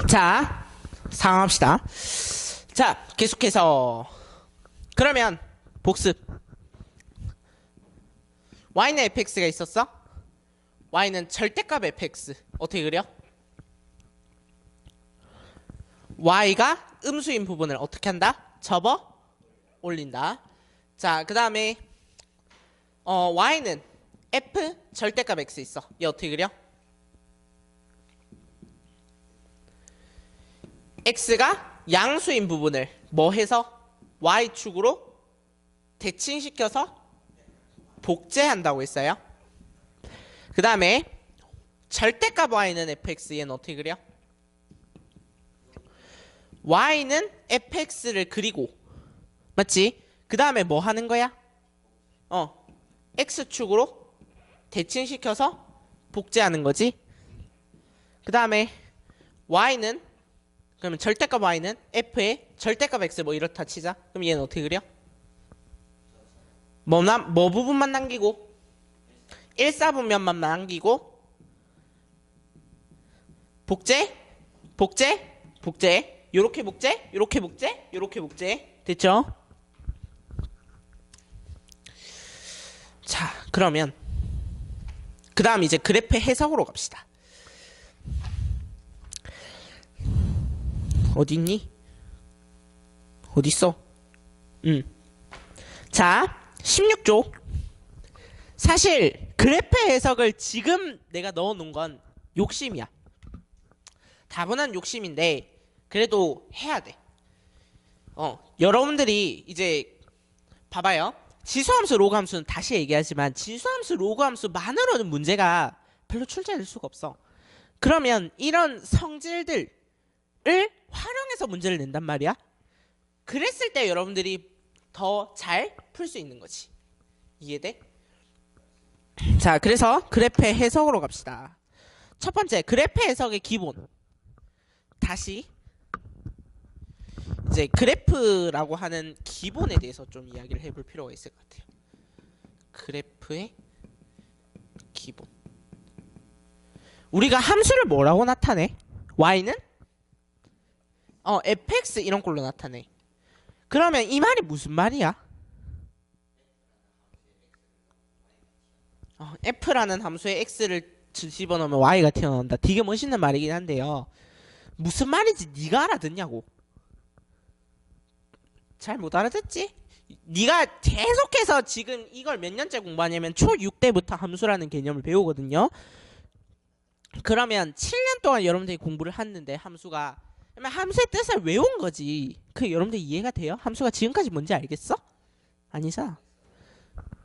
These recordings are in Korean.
자, 상황합시다. 자, 계속해서 그러면 복습. y는 fx가 있었어? y는 절대값 fx. 어떻게 그려? y가 음수인 부분을 어떻게 한다? 접어 올린다. 자, 그 다음에 y는 f 절대값 x 있어. 얘 어떻게 그려? x가 양수인 부분을 뭐 해서? y축으로 대칭시켜서 복제한다고 했어요. 그 다음에 절대값 y는 fx. 얘는 어떻게 그려? y는 fx를 그리고, 맞지? 그 다음에 뭐 하는 거야? x축으로 대칭시켜서 복제하는 거지. 그 다음에 y는, 그러면 절대값 y는 f의 절대값 x 뭐 이렇다 치자. 그럼 얘는 어떻게 그려? 뭐 부분만 남기고 1사분면만 남기고 복제 요렇게 복제 요렇게 복제 요렇게 복제 됐죠? 자, 그러면 그 다음 이제 그래프 해석으로 갑시다. 어딨니? 어딨어? 자, 16조. 사실 그래프 해석을 지금 내가 넣어놓은 건 욕심이야. 다분한 욕심인데 그래도 해야 돼. 여러분들이 이제 봐봐요. 지수함수, 로그함수는 다시 얘기하지만 지수함수, 로그함수만으로는 문제가 별로 출제될 수가 없어. 그러면 이런 성질들을 활용해서 문제를 낸단 말이야. 그랬을 때 여러분들이 더 잘 풀 수 있는 거지. 이해돼? 자, 그래서 그래프 해석으로 갑시다. 첫 번째, 그래프 해석의 기본. 다시 이제 그래프라고 하는 기본에 대해서 좀 이야기를 해볼 필요가 있을 것 같아요. 그래프의 기본. 우리가 함수를 뭐라고 나타내? y는 fx 이런 걸로 나타내. 그러면 이 말이 무슨 말이야? f라는 함수에 x를 집어넣으면 y가 튀어나온다. 되게 멋있는 말이긴 한데요. 무슨 말인지 네가 알아듣냐고. 잘 못 알아듣지? 네가 계속해서 지금 이걸 몇 년째 공부하냐면 초6 때부터 함수라는 개념을 배우거든요. 그러면 7년 동안 여러분들이 공부를 했는데 함수가, 그러면 함수의 뜻을 외운 거지. 그 여러분들 이해가 돼요? 함수가 지금까지 뭔지 알겠어? 아니잖아.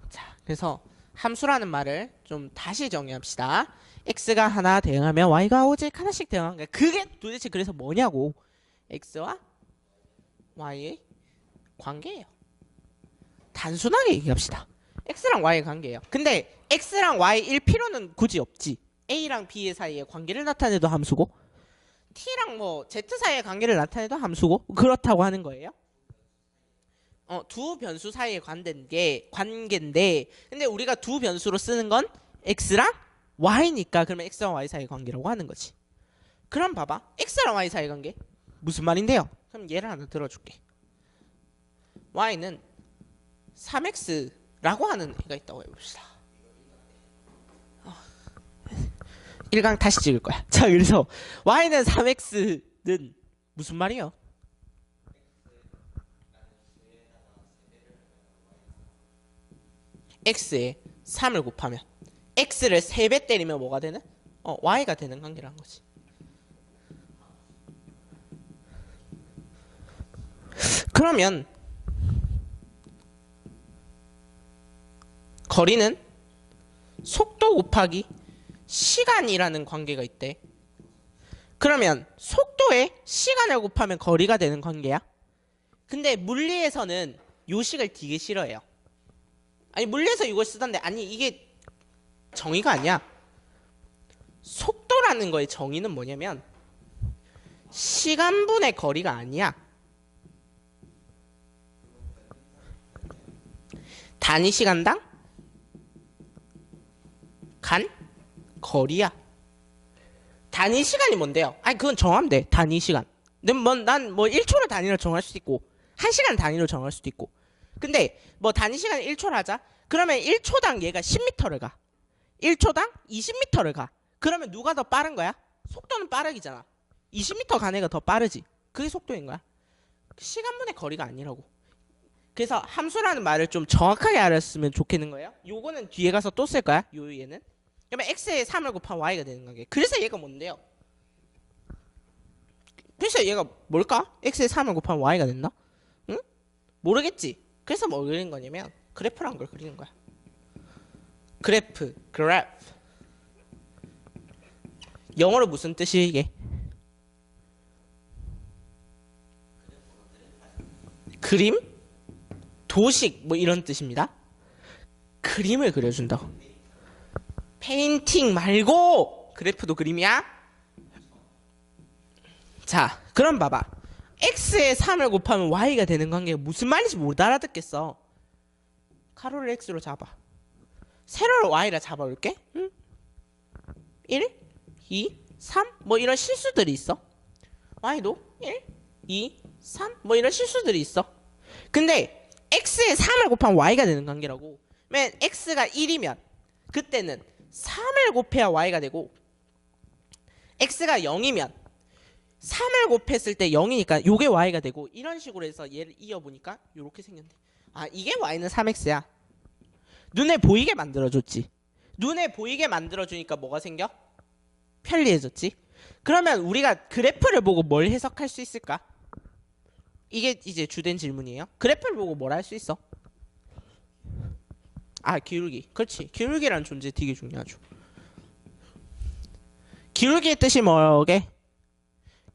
자, 그래서 함수라는 말을 좀 다시 정의합시다. x가 하나 대응하면 y가 오직 하나씩 대응하는 거야. 그게 도대체 그래서 뭐냐고. x와 y의 관계예요. 단순하게 얘기합시다. x랑 y의 관계예요. 근데 x랑 y일 필요는 굳이 없지. a랑 b 사이의 관계를 나타내도 함수고 t랑 뭐 z 사이의 관계를 나타내도 함수고 그렇다고 하는 거예요. 두 변수 사이의 관계인데 근데 우리가 두 변수로 쓰는 건 x랑 y니까 그러면 x랑 y 사이의 관계라고 하는 거지. 그럼 봐봐. x랑 y 사이의 관계 무슨 말인데요? 그럼 예를 하나 들어줄게. y는 3x라고 하는 애가 있다고 해봅시다. 1강 다시 찍을 거야. 자, 그래서 y는 3x는 무슨 말이요? x에 3을 곱하면 x를 3배 때리면 뭐가 되는? y가 되는 관계라는 거지. 그러면 거리는 속도 곱하기 시간이라는 관계가 있대. 그러면 속도에 시간을 곱하면 거리가 되는 관계야? 근데 물리에서는 요식을 되게 싫어해요. 아니, 물리에서 이걸 쓰던데, 아니 이게 정의가 아니야. 속도라는 거의 정의는 뭐냐면 시간분의 거리가 아니야. 단위 시간당 간 거리야. 단위 시간이 뭔데요? 아니 그건 정하면 돼. 단위 시간. 난 뭐 1초를 단위로 정할 수도 있고 1시간 단위로 정할 수도 있고. 근데 뭐 단위 시간 1초를 하자. 그러면 1초당 얘가 10m를 가. 1초당 20m를 가. 그러면 누가 더 빠른 거야? 속도는 빠르기잖아. 20m 간 애가 더 빠르지. 그게 속도인 거야. 시간분의 거리가 아니라고. 그래서 함수라는 말을 좀 정확하게 알았으면 좋겠는 거예요. 요거는 뒤에 가서 또 쓸 거야. 요 얘는. 그러면 x에 3을 곱한 y가 되는 관계. 그래서 얘가 뭔데요? 그래서 얘가 뭘까? x에 3을 곱한 y가 됐나? 응? 모르겠지. 그래서 뭐 그리는 거냐면 그래프란 걸 그리는 거야. 그래프. 영어로 무슨 뜻이 이게? 그림? 도식 뭐 이런 뜻입니다. 그림을 그려준다. 페인팅 말고 그래프도 그림이야? 자, 그럼 봐봐. x에 3을 곱하면 y가 되는 관계가 무슨 말인지 못 알아듣겠어. 가로를 x로 잡아. 세로를 y라 잡아볼게. 응? 1, 2, 3 뭐 이런 실수들이 있어. y도 1, 2, 3 뭐 이런 실수들이 있어. 근데 x에 3을 곱하면 y가 되는 관계라고. 맨 x가 1이면 그때는 3을 곱해야 y가 되고 x가 0이면 3을 곱했을 때 0이니까 요게 y가 되고 이런 식으로 해서 얘를 이어보니까 요렇게 생겼네. 아 이게 y는 3x야. 눈에 보이게 만들어줬지. 눈에 보이게 만들어주니까 뭐가 생겨? 편리해졌지. 그러면 우리가 그래프를 보고 뭘 해석할 수 있을까? 이게 이제 주된 질문이에요. 그래프를 보고 뭘 할 수 있어? 아 기울기. 그렇지. 기울기라는 존재 되게 중요하죠. 기울기의 뜻이 뭐게?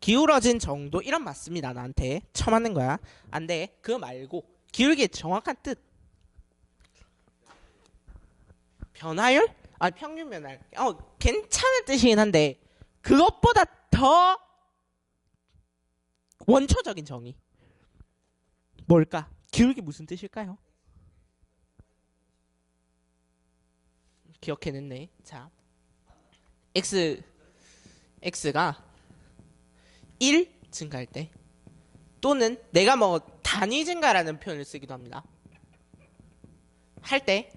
기울어진 정도 이런 맞습니다. 나한테 쳐맞는 거야. 안 돼. 그거 말고 기울기의 정확한 뜻. 변화율? 아 평균 변화율. 괜찮은 뜻이긴 한데 그것보다 더 원초적인 정의. 뭘까? 기울기 무슨 뜻일까요? 기억해냈네. 자, x가 1 증가할 때 또는 내가 뭐 단위 증가라는 표현을 쓰기도 합니다. 할 때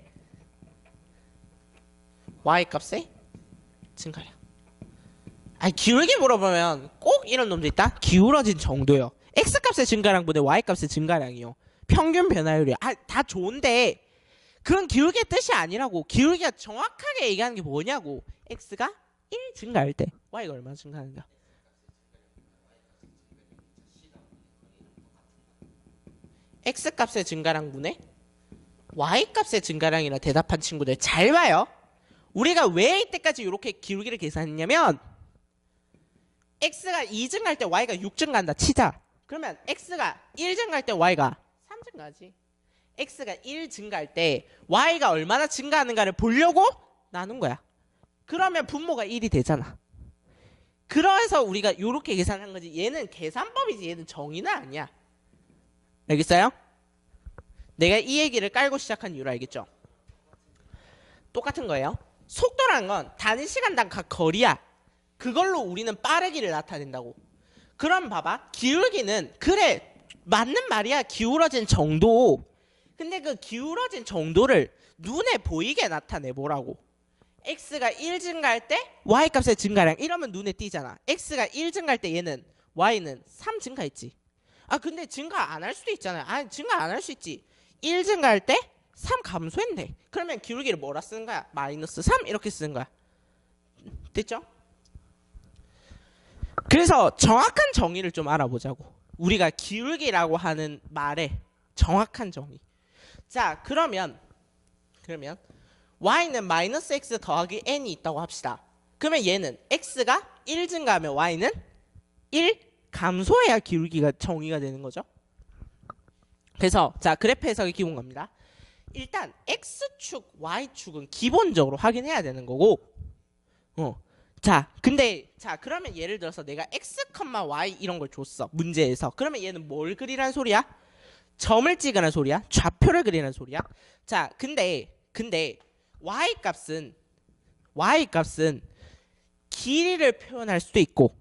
y 값의 증가량. 아니 기울기 물어보면 꼭 이런 놈도 있다. 기울어진 정도요. x 값의 증가량보다 y 값의 증가량이요. 평균 변화율이요. 다 좋은데 그런 기울기의 뜻이 아니라고. 기울기가 정확하게 얘기하는 게 뭐냐고. x가 1 증가할 때 y가 얼마나 증가하는가. x 값의 증가량분의 y 값의 증가량이라 대답한 친구들 잘 봐요. 우리가 왜 이때까지 이렇게 기울기를 계산했냐면 x가 2 증가할 때 y가 6 증가한다 치자. 그러면 x가 1 증가할 때 y가 3 증가하지. x가 1 증가할 때 y가 얼마나 증가하는가를 보려고 나눈 거야. 그러면 분모가 1이 되잖아. 그래서 우리가 이렇게 계산한 거지. 얘는 계산법이지 얘는 정의는 아니야. 알겠어요? 내가 이 얘기를 깔고 시작한 이유를 알겠죠? 똑같은 거예요. 속도란 건 단위 시간당 각 거리야. 그걸로 우리는 빠르기를 나타낸다고. 그럼 봐봐. 기울기는 그래 맞는 말이야. 기울어진 정도. 근데 그 기울어진 정도를 눈에 보이게 나타내보라고. x가 1 증가할 때 y값의 증가량 이러면 눈에 띄잖아. x가 1 증가할 때 얘는 y는 3 증가했지. 근데 증가 안 할 수도 있잖아요. 증가 안 할 수 있지. 1 증가할 때 3 감소했네. 그러면 기울기를 뭐라 쓰는 거야? 마이너스 3 이렇게 쓰는 거야. 됐죠? 그래서 정확한 정의를 좀 알아보자고. 우리가 기울기라고 하는 말의 정확한 정의. 자 그러면 y는 마이너스 x 더하기 n이 있다고 합시다. 그러면 얘는 x가 1 증가하면 y는 1 감소해야 기울기가 정의가 되는 거죠. 그래서 자 그래프 해석의 기본 겁니다. 일단 x축, y축은 기본적으로 확인해야 되는 거고 그러면 예를 들어서 내가 x, y 이런 걸 줬어. 문제에서. 그러면 얘는 뭘 그리라는 소리야? 점을 찍으라는 소리야? 좌표를 그리라는 소리야? 자 근데 y 값은 길이를 표현할 수도 있고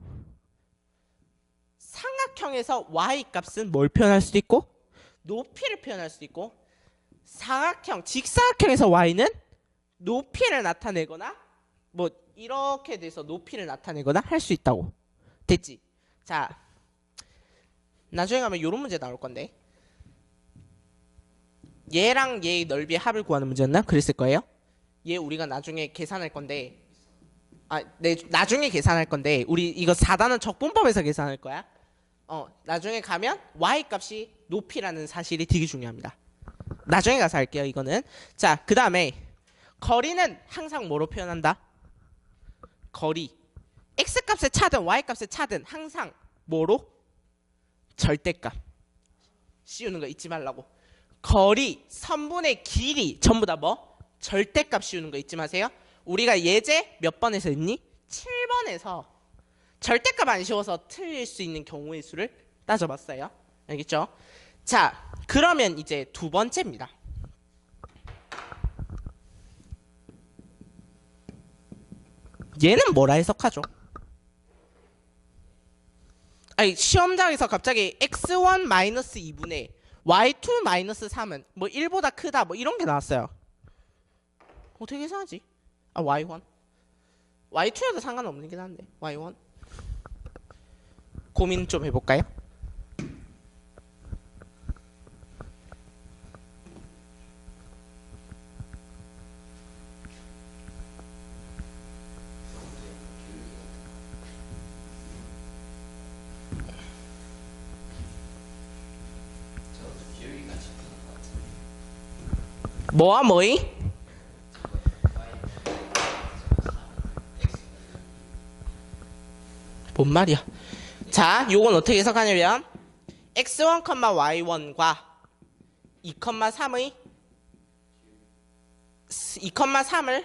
삼각형에서 y 값은 뭘 표현할 수도 있고 높이를 표현할 수도 있고 사각형, 직사각형에서 y는 높이를 나타내거나 뭐 이렇게 돼서 높이를 나타내거나 할 수 있다고. 됐지? 자, 나중에 가면 이런 문제 나올 건데 얘랑 얘의 넓이의 합을 구하는 문제였나? 그랬을 거예요. 얘 우리가 나중에 계산할 건데 나중에 계산할 건데 우리 이거 4단원 적분법에서 계산할 거야. 나중에 가면 y 값이 높이라는 사실이 되게 중요합니다. 나중에 가서 할게요. 이거는. 자, 그 다음에 거리는 항상 뭐로 표현한다? 거리. x값의 차든 y값의 차든 항상 뭐로? 절대값. 씌우는 거 잊지 말라고. 거리, 선분의 길이 전부 다 뭐? 절대값 씌우는 거 잊지 마세요. 우리가 예제 몇 번에서 했니? 7번에서 절대값 안 씌워서 틀릴 수 있는 경우의 수를 따져봤어요. 알겠죠? 자, 그러면 이제 두 번째입니다. 얘는 뭐라 해석하죠? 아니, 시험장에서 갑자기 x1 마이너스 2분의 y2 마이너스 3은 뭐 1보다 크다 뭐 이런 게 나왔어요. 어떻게 계산하지? y1 y2여도 상관없는 게 한데 y1 고민 좀 해볼까요? 뭐와 뭐이? 뭔 말이야? 자, 요건 어떻게 해석하냐면 x1, y1과 2,3의 2,3을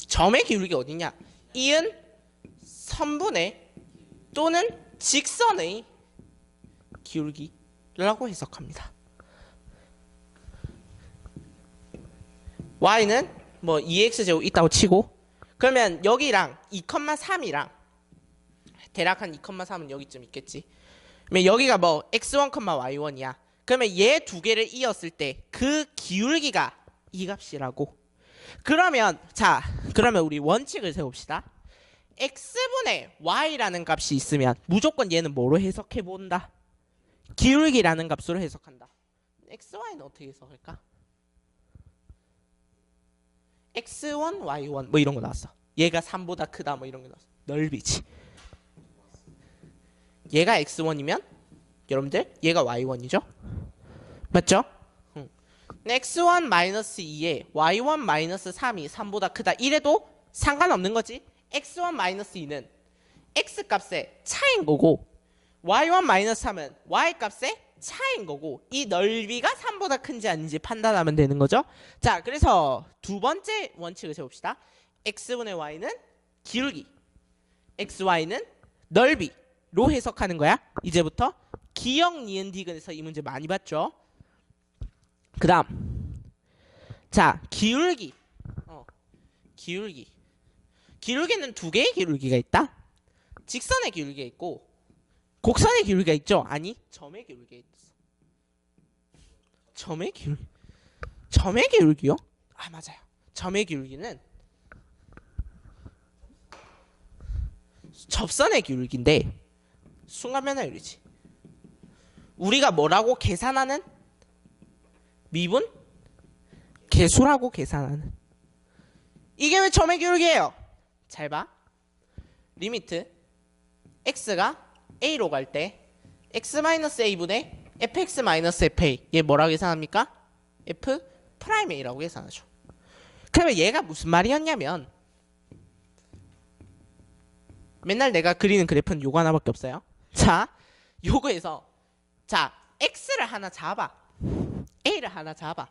점의 기울기 어디냐? 이은 선분의 또는 직선의 기울기라고 해석합니다. y는 뭐 2x제곱 있다고 치고 그러면 여기랑 2,3이랑 대략 한 2,3은 여기쯤 있겠지. 그러면 여기가 뭐 x1, y1이야. 그러면 얘 두 개를 이었을 때 그 기울기가 이 값이라고. 그러면 자, 그러면 우리 원칙을 세웁시다. x분의 y라는 값이 있으면 무조건 얘는 뭐로 해석해 본다? 기울기라는 값으로 해석한다. xy는 어떻게 해석할까? x1, y1 뭐 이런 거 나왔어. 얘가 3보다 크다 뭐 이런 거 나왔어. 넓이지. 얘가 x1이면 여러분들 얘가 y1이죠? 맞죠? x1 마이너스 2에 y1 마이너스 3이 3보다 크다 이래도 상관없는 거지. x1 마이너스 2는 x 값의 차인 거고 y1 마이너스 3은 y 값의 차인 거고 이 넓이가 3보다 큰지 아닌지 판단하면 되는 거죠. 자, 그래서 두 번째 원칙을 세웁시다. x분의 y는 기울기, xy는 넓이로 해석하는 거야. 이제부터 기역, 니은, 디귿에서 이 문제 많이 봤죠. 그 다음 자, 기울기. 기울기는 두 개의 기울기가 있다. 직선의 기울기가 있고 곡선의 기울기가 있죠. 아니, 점의 기울기가 있어. 점의 기울기요? 아, 맞아요. 점의 기울기는 접선의 기울기인데 순간변화율이지. 우리가 뭐라고 계산하는? 미분? 개수라고 계산하는. 이게 왜 점의 기울기예요? 잘 봐. 리미트 x가 a로 갈 때 x-a분의 fx-fa 얘 뭐라고 계산합니까? f 프라임 a라고 계산하죠. 그러면 얘가 무슨 말이었냐면 맨날 내가 그리는 그래프는 요거 하나밖에 없어요. 자, 요거에서 자, x를 하나 잡아. a를 하나 잡아.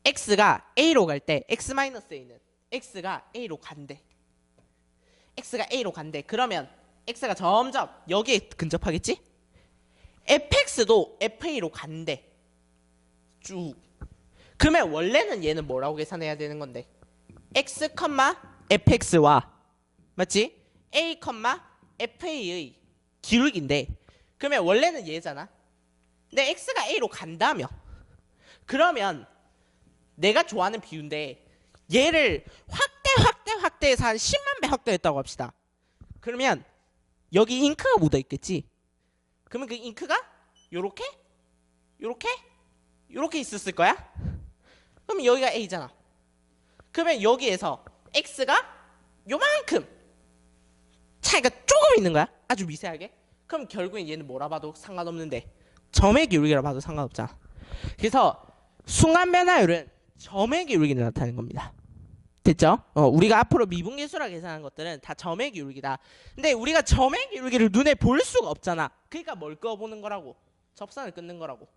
x가 a로 갈 때 x-a는 x가 a로 간대. x가 a로 간대. 그러면 x가 점점 여기에 근접하겠지? fx도 fa로 간대. 쭉. 그러면 원래는 얘는 뭐라고 계산해야 되는 건데? x, fx와 맞지? A, FA의 기울기인데 그러면 원래는 얘잖아. 근데 x가 a로 간다며. 그러면 내가 좋아하는 비유인데 얘를 확대해서 한 10만 배 확대했다고 합시다. 그러면 여기 잉크가 묻어 있겠지. 그러면 그 잉크가 요렇게 요렇게 있었을 거야. 그러면 여기가 a잖아. 그러면 여기에서 x가 요만큼 차이가 조금 있는 거야. 아주 미세하게. 그럼 결국엔 얘는 뭐라 봐도 상관없는데 점의 기울기라 봐도 상관없잖아. 그래서 순간 변화율은 점의 기울기를 나타내는 겁니다. 됐죠? 우리가 앞으로 미분계수라 계산하는 것들은 다 점의 기울기다. 근데 우리가 점의 기울기를 눈에 볼 수가 없잖아. 그러니까 뭘 그어보는 거라고? 접선을 끊는 거라고.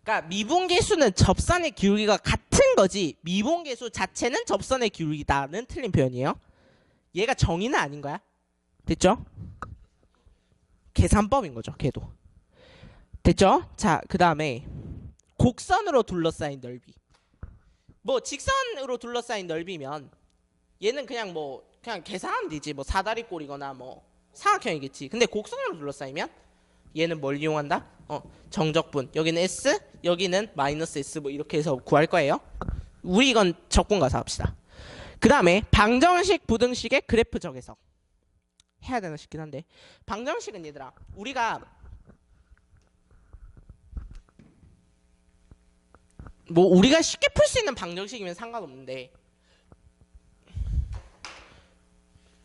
그러니까 미분계수는 접선의 기울기가 같은 거지 미분계수 자체는 접선의 기울기다는 틀린 표현이에요. 얘가 정의는 아닌 거야. 됐죠? 계산법인 거죠. 걔도. 됐죠? 자, 그 다음에 곡선으로 둘러싸인 넓이. 뭐 직선으로 둘러싸인 넓이면 얘는 그냥 그냥 계산하면 되지. 뭐 사다리꼴이거나 뭐 삼각형이겠지. 근데 곡선으로 둘러싸이면 얘는 뭘 이용한다? 정적분. 여기는 S, 여기는 마이너스 S 뭐 이렇게 해서 구할 거예요. 우리 이건 적분 가서 합시다. 그 다음에 방정식, 부등식의 그래프 적해석. 해야 되나 싶긴 한데 방정식은 얘들아 우리가 우리가 쉽게 풀 수 있는 방정식이면 상관없는데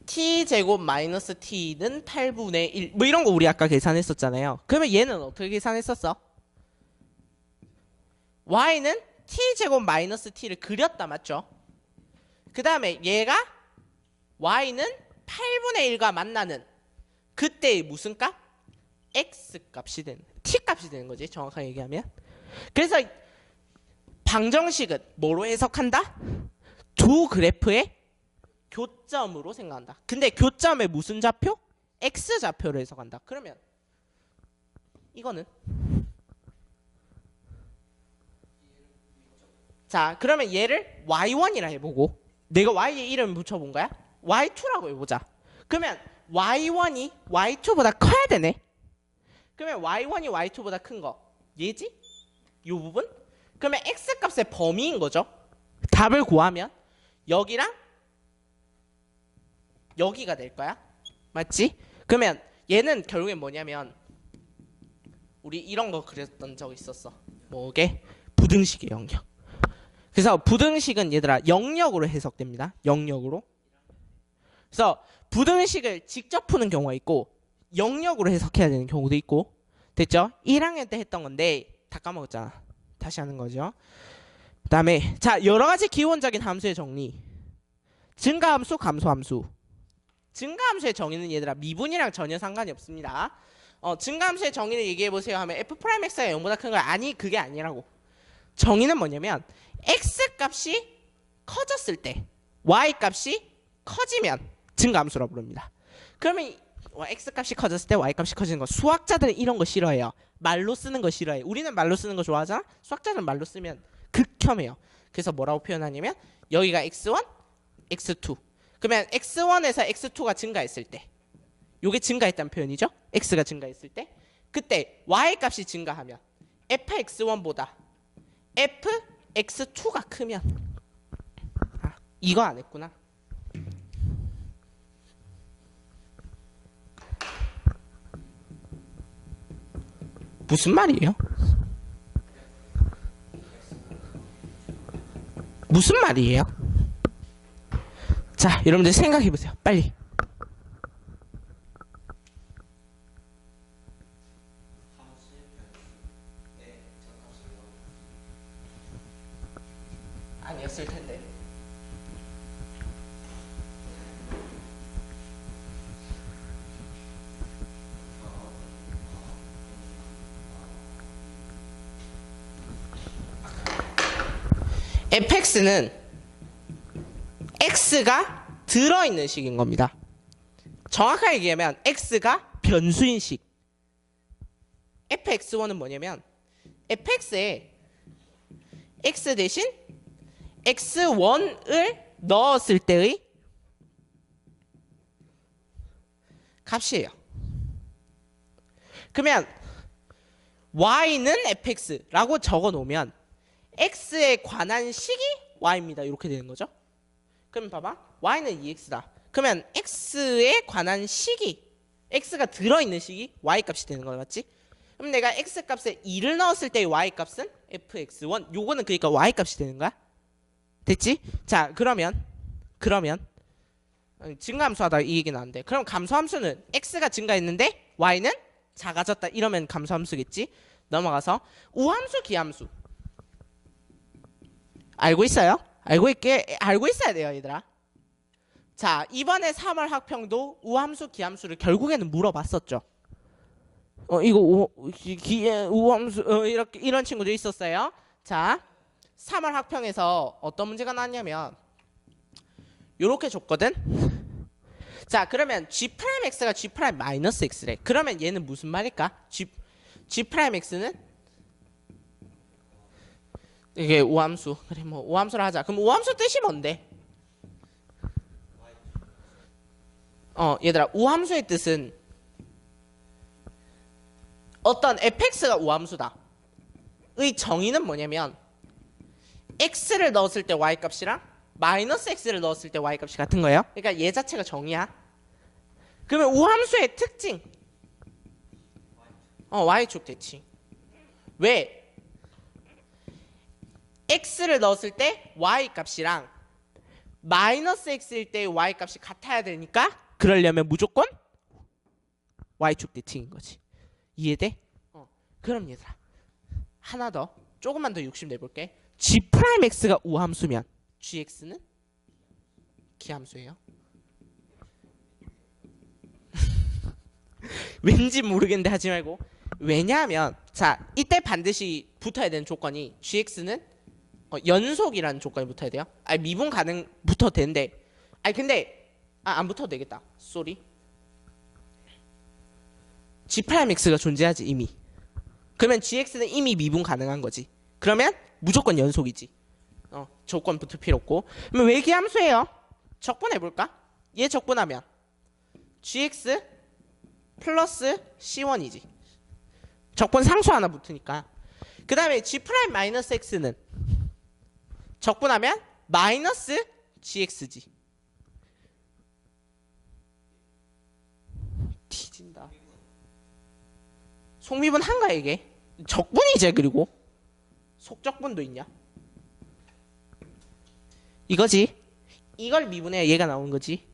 t제곱 마이너스 t는 8분의 1 뭐 이런 거 우리 아까 계산했었잖아요. 그러면 얘는 어떻게 계산했었어? y는 t제곱 마이너스 t를 그렸다 맞죠? 그 다음에 얘가 y는 8분의 1과 만나는 그때의 무슨 값? x 값이 되는 t 값이 되는 거지 정확하게 얘기하면. 그래서 방정식은 뭐로 해석한다? 두 그래프의 교점으로 생각한다. 근데 교점의 무슨 좌표? x 좌표로 해석한다. 그러면 이거는 자 그러면 얘를 y1이라 해보고 내가 y의 이름을 붙여본 거야? y2라고 해보자. 그러면 y1이 y2보다 커야 되네. 그러면 y1이 y2보다 큰 거 얘지? 이 부분? 그러면 x값의 범위인 거죠. 답을 구하면 여기랑 여기가 될 거야. 맞지? 그러면 얘는 결국엔 뭐냐면 우리 이런 거 그렸던 적 있었어. 뭐게? 부등식의 영역. 그래서 부등식은 얘들아 영역으로 해석됩니다. 영역으로. 그래서 부등식을 직접 푸는 경우가 있고 영역으로 해석해야 되는 경우도 있고. 됐죠? 1학년 때 했던 건데 다 까먹었잖아. 다시 하는 거죠. 그 다음에 자 여러가지 기본적인 함수의 정리. 증가함수, 감소함수. 증가함수의 정의는 얘들아 미분이랑 전혀 상관이 없습니다. 증가함수의 정의를 얘기해보세요 하면 f'x가 0보다 큰 거야. 아니 그게 아니라고. 정의는 뭐냐면 x값이 커졌을 때 y값이 커지면 증가함수라고 부릅니다. 그러면 x값이 커졌을 때 y값이 커지는 거 수학자들은 이런 거 싫어해요. 말로 쓰는 거 싫어해. 우리는 말로 쓰는 거 좋아하잖아. 수학자들은 말로 쓰면 극혐해요. 그래서 뭐라고 표현하냐면 여기가 x1, x2 그러면 x1에서 x2가 증가했을 때 요게 증가했다는 표현이죠. x가 증가했을 때 그때 y값이 증가하면 fx1보다 fx2가 크면 이거 안 했구나. 무슨 말이에요? 무슨 말이에요? 자, 여러분들 생각해보세요. 빨리. 아니었을 텐데. fx는 x가 들어있는 식인 겁니다. 정확하게 얘기하면 x가 변수인 식. fx1은 뭐냐면 fx에 x 대신 x1을 넣었을 때의 값이에요. 그러면 y는 fx라고 적어 놓으면 x에 관한 식이 y입니다. 이렇게 되는 거죠. 그럼 봐봐. y는 2x다. 그러면 x에 관한 식이 x가 들어있는 식이 y 값이 되는 거야. 맞지? 그럼 내가 x 값에 2를 넣었을 때의 y 값은 fx1. 요거는 그러니까 y 값이 되는 거야. 됐지? 자, 그러면 증가함수하다 이 얘기 나왔는데, 그럼 감소함수는 x가 증가했는데 y는 작아졌다. 이러면 감소함수겠지? 넘어가서 우함수, 기함수. 알고 있어요? 알고 있어야 돼요, 얘들아. 자, 이번에 3월 학평도 우함수, 기함수를 결국에는 물어봤었죠. 이거 우함수 이렇게 이런 친구도 있었어요. 자, 3월 학평에서 어떤 문제가 나왔냐면 요렇게 줬거든. 자, 그러면 G'X가 G'-X래. 그러면 얘는 무슨 말일까? G'X는 이게 우함수. 그래, 뭐 우함수를 하자. 그럼 우함수 뜻이 뭔데? 얘들아, 우함수의 뜻은 어떤 fx가 우함수다. 의 정의는 뭐냐면 x를 넣었을 때 y 값이랑 마이너스 x를 넣었을 때 y 값이 같은 거예요. 그러니까 얘 자체가 정의야. 그러면 우함수의 특징. y축 대칭. 왜? x를 넣었을 때 y 값이랑 마이너스 x일 때 y 값이 같아야 되니까, 그러려면 무조건 y축 대칭인 거지. 이해돼? 그럼 얘들아, 하나 더, 조금만 더 욕심 내볼게. G'X가 우함수면 Gx는 기함수예요. 왠지 모르겠는데 하지 말고. 왜냐하면 자, 이때 반드시 붙어야 되는 조건이 Gx는 연속이라는 조건이 붙어야 돼요. 아니, 미분 가능 붙어도 되는데, 아니 근데 안 붙어도 되겠다. 쏘리. G'X가 존재하지 이미. 그러면 Gx는 이미 미분 가능한 거지. 그러면 무조건 연속이지. 조건 붙을 필요 없고. 그러면 왜 기함수예요? 적분해볼까? 얘 적분하면 Gx 플러스 C1이지. 적분 상수 하나 붙으니까. 그 다음에 G'-X는 적분하면 마이너스 GX지. 뒤진다. 속미분 한가 이게? 적분이지. 그리고 속적분도 있냐? 이거지. 이걸 미분해야 얘가 나오는 거지.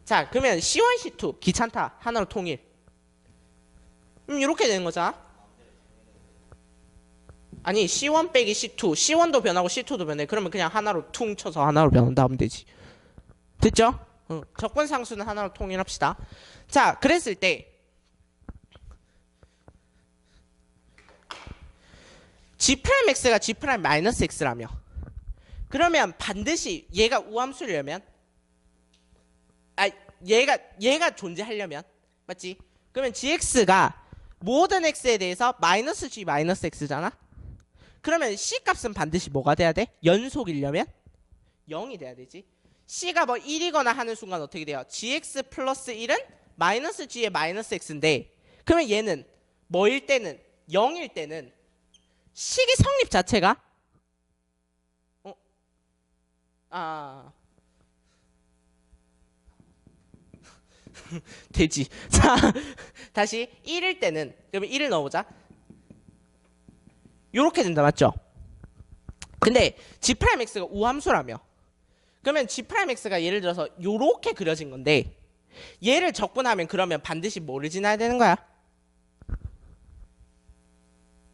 자, 그러면 C1, C2 귀찮다. 하나로 통일. 이렇게 되는 거잖아. 아니, C1 빼기 C2. C1도 변하고 C2도 변해. 그러면 그냥 하나로 퉁 쳐서 하나로 변한다 하면 되지. 됐죠? 적분 상수는 하나로 통일합시다. 자, 그랬을 때 G'X가 G'-X라며, 그러면 반드시 얘가 우함수려면, 얘가 존재하려면, 맞지? 그러면 Gx가 모든 x에 대해서 마이너스 G 마이너스 X잖아? 그러면 C 값은 반드시 뭐가 돼야 돼? 연속이려면 0이 돼야 되지. C가 뭐 1이거나 하는 순간 어떻게 돼요? Gx 플러스 1은 마이너스 G의 마이너스 X인데, 그러면 얘는 뭐일 때는, 0일 때는 식이 성립 자체가 되지. 자, 다시 1일 때는, 그러면 1을 넣어보자. 요렇게 된다. 맞죠? 근데 G'X가 우함수라며, 그러면 G'X가 예를 들어서 요렇게 그려진 건데, 얘를 적분하면 그러면 반드시 뭐를 지나야 되는 거야?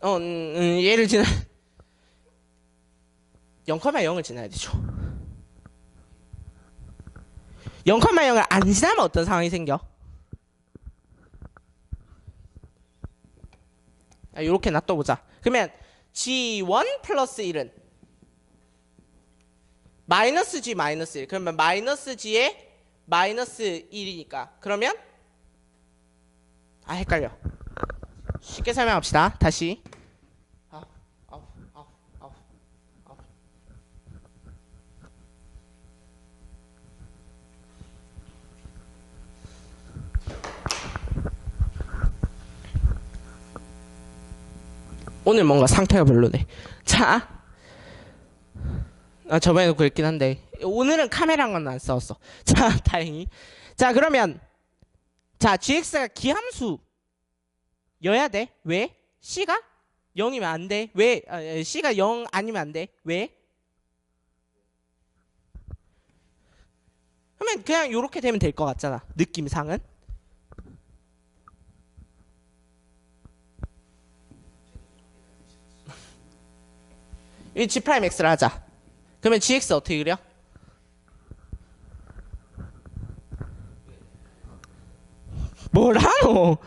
얘를 지나 0,0을 지나야 되죠. 0,0을 안 지나면 어떤 상황이 생겨? 이렇게 놔둬보자. 그러면 G1 플러스 1은 마이너스 G 마이너스 1. 그러면 마이너스 G에 마이너스 1이니까. 그러면 헷갈려. 쉽게 설명합시다. 다시. 오늘 뭔가 상태가 별로네. 자, 저번에도 그랬긴 한데 오늘은 카메라인 건 안 써왔어. 자, 다행히. 자, 그러면 자, gx가 기함수여야 돼. 왜? c가 0이면 안 돼. 왜? c가 0 아니면 안 돼. 왜? 그러면 그냥 요렇게 되면 될 것 같잖아. 느낌상은. 이 g'x를 하자. 그러면 gx 어떻게 그려? 뭐라노?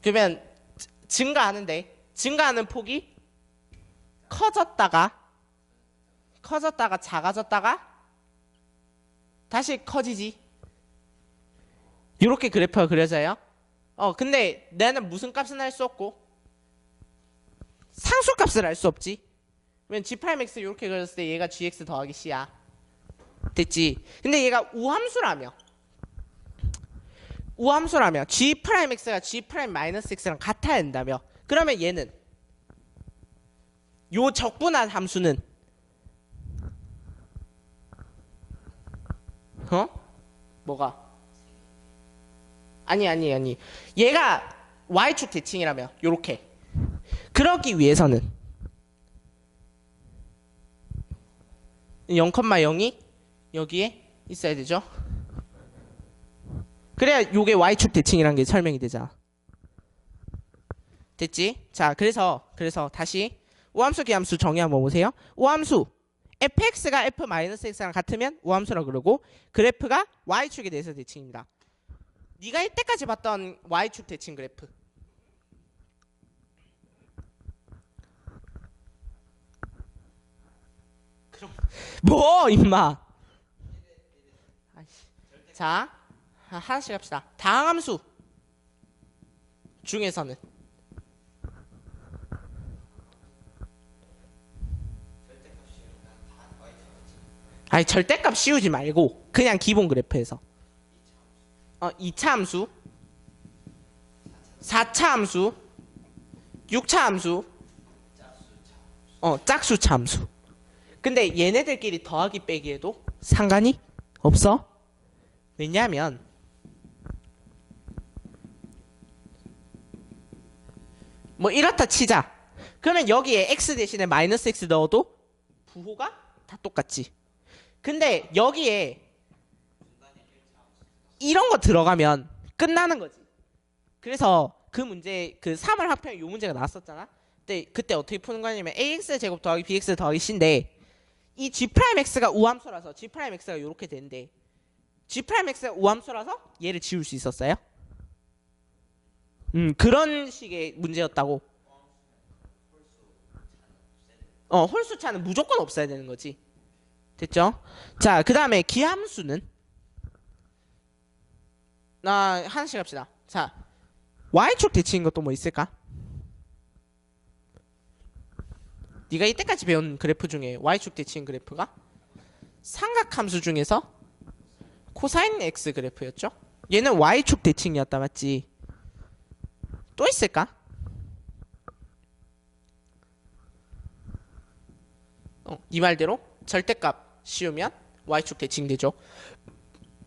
그러면 증가하는 폭이 커졌다가 작아졌다가 다시 커지지. 이렇게 그래프가 그려져요. 근데 나는 무슨 값은 할 수 없고 상수값을 알 수 없지. 그러면 g'x 이렇게 그렸을 때 얘가 gx 더하기 c야. 됐지. 근데 얘가 우함수라며 g'x가 g'-x랑 같아야 된다며. 그러면 얘는 요 적분한 함수는 뭐가? 아니. 얘가 y축 대칭이라며. 요렇게. 그러기 위해서는 0,0이 여기에 있어야 되죠. 그래야 요게 y축 대칭이란 게 설명이 되잖아. 됐지? 자, 그래서 다시 우함수 기함수 정의 한번 보세요. 우함수 fx가 f-x랑 같으면 우함수라고 그러고 그래프가 y축에 대해서 대칭입니다. 네가 이때까지 봤던 y축 대칭 그래프. 그럼 뭐 임마. 자, 하나씩 합시다. 다항함수 중에서는 절대값 씌우지 말고 그냥 기본 그래프에서 2차 함수, 4차 함수, 6차 함수, 짝수차 함수. 근데 얘네들끼리 더하기 빼기에도 상관이 없어. 왜냐면 뭐 이렇다 치자. 그러면 여기에 x 대신에 마이너스 x 넣어도 부호가 다 똑같지. 근데 여기에 이런 거 들어가면 끝나는 거지. 그래서 그 문제 그 3월 학평에 요 문제가 나왔었잖아. 그때 어떻게 푸는 거냐면 ax 제곱 더하기 bx 더하기 c인데 이 g'x가 우함수라서 g'x가 요렇게 되는데 g'x가 우함수라서 얘를 지울 수 있었어요. 그런 식의 문제였다고. 홀수차는 무조건 없어야 되는 거지. 됐죠? 자, 그 다음에 기함수는 하나씩 합시다. 자, y축 대칭인 것도 뭐 있을까? 네가 이때까지 배운 그래프 중에 y축 대칭 그래프가 삼각함수 중에서 코사인 x 그래프였죠? 얘는 y축 대칭이었다 맞지? 또 있을까? 네 말대로 절대값 씌우면 y축 대칭 되죠.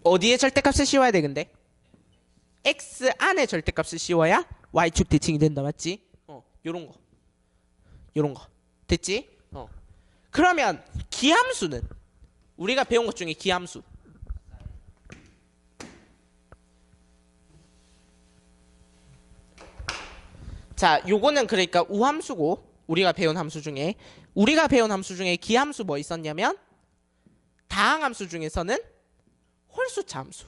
어디에 절대값을 씌워야 돼 근데? x 안에 절대값을 씌워야 y축 대칭이 된다 맞지? 요런 거 됐지? 그러면 기함수는 우리가 배운 것 중에 기함수 자, 요거는 그러니까 우함수고 우리가 배운 함수 중에 기함수 뭐 있었냐면 다항함수 중에서는 홀수차 함수.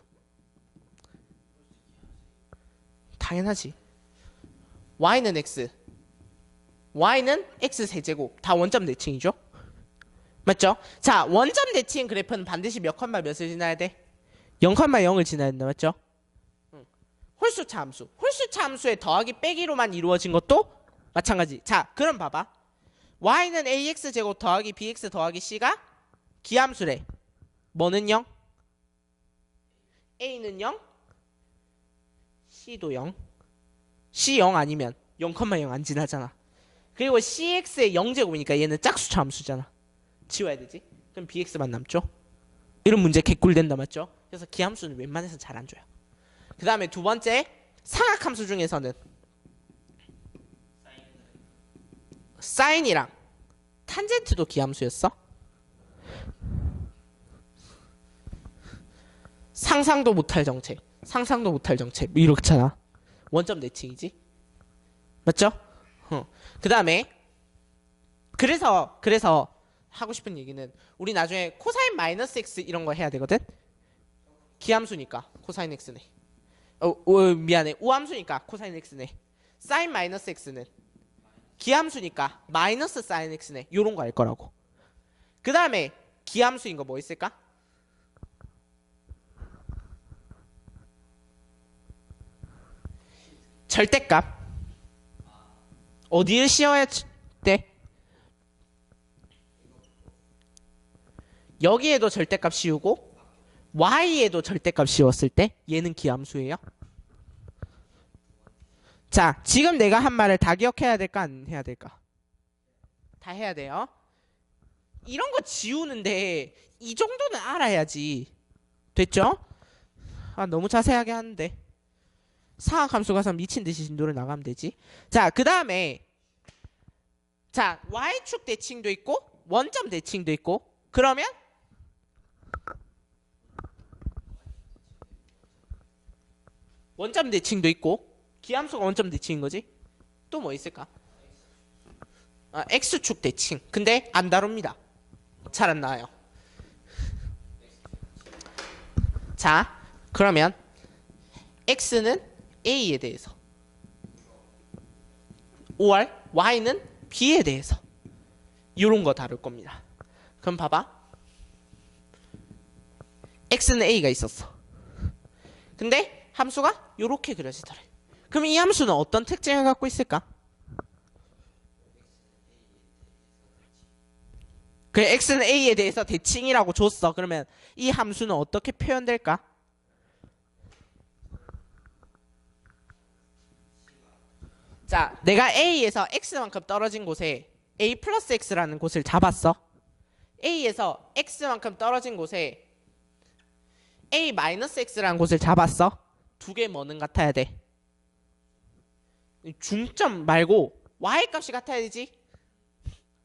당연하지. y는 x 세제곱 다 원점 대칭이죠. 맞죠? 자, 원점 대칭 그래프는 반드시 몇 컴마 몇을 지나야 돼? 0,0을 지나야 된다 맞죠? 홀수차 함수의 더하기 빼기로만 이루어진 것도 마찬가지. 자, 그럼 봐봐. y는 ax 제곱 더하기 bx 더하기 c가 기함수래. 뭐는 0? a는 0, c도 0. c 0 아니면 0,0 안 지나잖아. 그리고 cx의 0제곱이니까 얘는 짝수차 함수잖아. 지워야 되지. 그럼 bx만 남죠. 이런 문제 개꿀된다 맞죠? 그래서 기함수는 웬만해서 잘 안 줘요. 그 다음에 두 번째 상악함수 중에서는 사인이랑 탄젠트도 기함수였어. 상상도 못할 정책, 상상도 못할 정책 뭐 이렇잖아. 원점 대칭이지 맞죠? 그 다음에 그래서 하고 싶은 얘기는 우리 나중에 코사인 마이너스 x 이런 거 해야 되거든. 기함수니까 코사인 x네. 미안해, 우함수니까 코사인 x네. 사인 마이너스 x는 기함수니까 마이너스 사인 x네. 요런 거 알 거라고. 그 다음에 기함수인 거 뭐 있을까? 절대값. 어디를 씌워야 돼? 여기에도 절대값 씌우고 y에도 절대값 씌웠을 때 얘는 기함수예요. 자, 지금 내가 한 말을 다 기억해야 될까 안 해야 될까? 다 해야 돼요. 이런 거 지우는데 이 정도는 알아야지. 됐죠? 아, 너무 자세하게 하는데. 상악함수 가서 미친듯이 진도를 나가면 되지. 자, 그 다음에 자, y축 대칭도 있고 원점 대칭도 있고 그러면 원점 대칭도 있고 기함수가 원점 대칭인 거지. 또 뭐 있을까? 아, x축 대칭. 근데 안 다룹니다. 잘 안 나와요. 자, 그러면 x는 a에 대해서 5월 y는 b에 대해서 이런 거 다룰 겁니다. 그럼 봐봐. x는 a가 있었어. 근데 함수가 이렇게 그려지더래. 그럼 이 함수는 어떤 특징을 갖고 있을까? 그 x는 a에 대해서 대칭이라고 줬어. 그러면 이 함수는 어떻게 표현될까? 자, 내가 a에서 x만큼 떨어진 곳에 a 플러스 x라는 곳을 잡았어. a에서 x만큼 떨어진 곳에 a 마이너스 x라는 곳을 잡았어. 두 개 뭐는 같아야 돼? 중점 말고 y 값이 같아야 되지.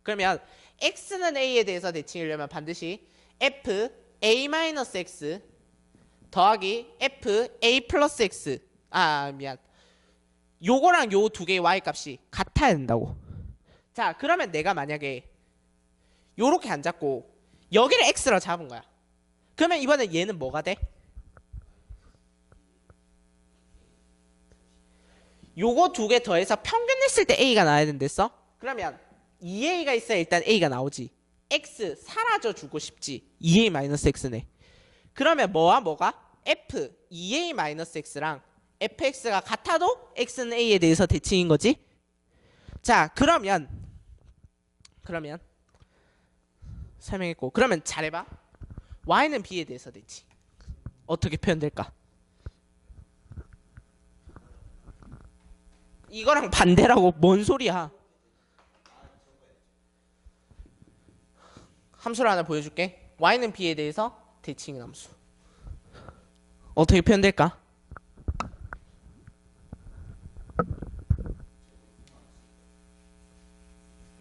그러면 x는 a에 대해서 대칭하려면 반드시 f a 마이너스 x 더하기 f a 플러스 x 미안 요거랑 요 두 개의 y 값이 같아야 된다고. 자, 그러면 내가 만약에 요렇게 안 잡고 여기를 x로 잡은 거야. 그러면 이번엔 얘는 뭐가 돼? 요거 두 개 더해서 평균 냈을 때 a가 나와야 된댔어? 그러면 2a가 있어야 일단 a가 나오지. x 사라져 주고 싶지. 2a 마이너스 x네. 그러면 뭐가? f 2a 마이너스 x랑 fx가 같아도 x는 a에 대해서 대칭인 거지. 자, 그러면 설명했고, 그러면 잘해봐. y는 b에 대해서 대칭 어떻게 표현될까? 이거랑 반대라고. 뭔 소리야. 함수를 하나 보여줄게. y는 b에 대해서 대칭인 함수 어떻게 표현될까?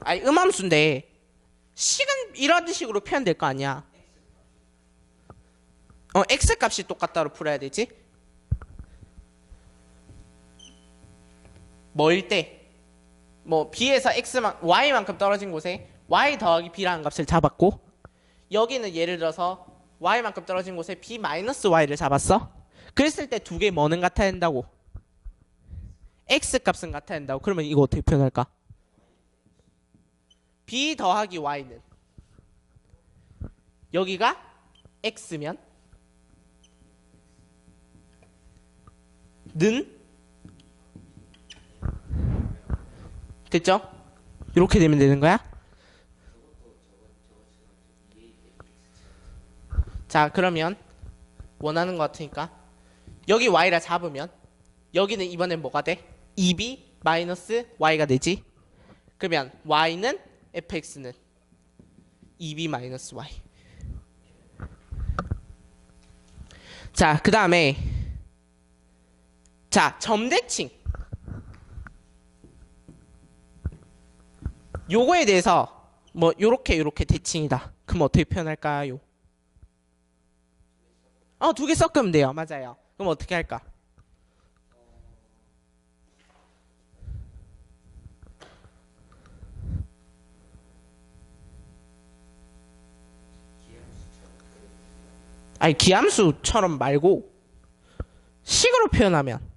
아니, 음함수인데 식은 이런 식으로 표현될 거 아니야. x 값이 똑같다로 풀어야 되지. 뭐일 때? 뭐 b에서 y만큼 떨어진 곳에 y 더하기 b라는 값을 잡았고, 여기는 예를 들어서 y만큼 떨어진 곳에 b 마이너스 y를 잡았어. 그랬을 때 두 개 뭐는 같아야 된다고? x 값은 같아야 된다고. 그러면 이거 어떻게 표현할까? b 더하기 y는 여기가 x면 는 됐죠? 이렇게 되면 되는 거야. 자, 그러면 원하는 것 같으니까 여기 y라 잡으면 여기는 이번엔 뭐가 돼? 2b 마이너스 y가 되지. 그러면 y는 fx는 2b 마이너스 y. 자, 그 다음에 자, 점대칭. 요거에 대해서 뭐 요렇게 대칭이다. 그럼 어떻게 표현할까요? 두 개 섞으면 돼요. 맞아요. 그럼 어떻게 할까? 아니, 기함수처럼 말고 식으로 표현하면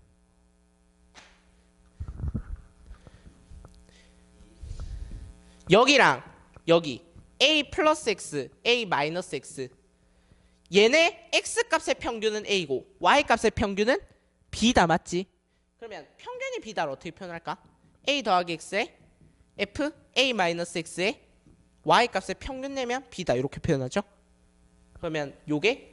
여기랑 여기 a 플러스 x, a 마이너스 x, 얘네 x 값의 평균은 a고 y 값의 평균은 b다. 맞지? 그러면 평균이 b다를 어떻게 표현할까? a 더하기 x에 f a 마이너스 x에 y 값의 평균 내면 b다. 이렇게 표현하죠. 그러면 요게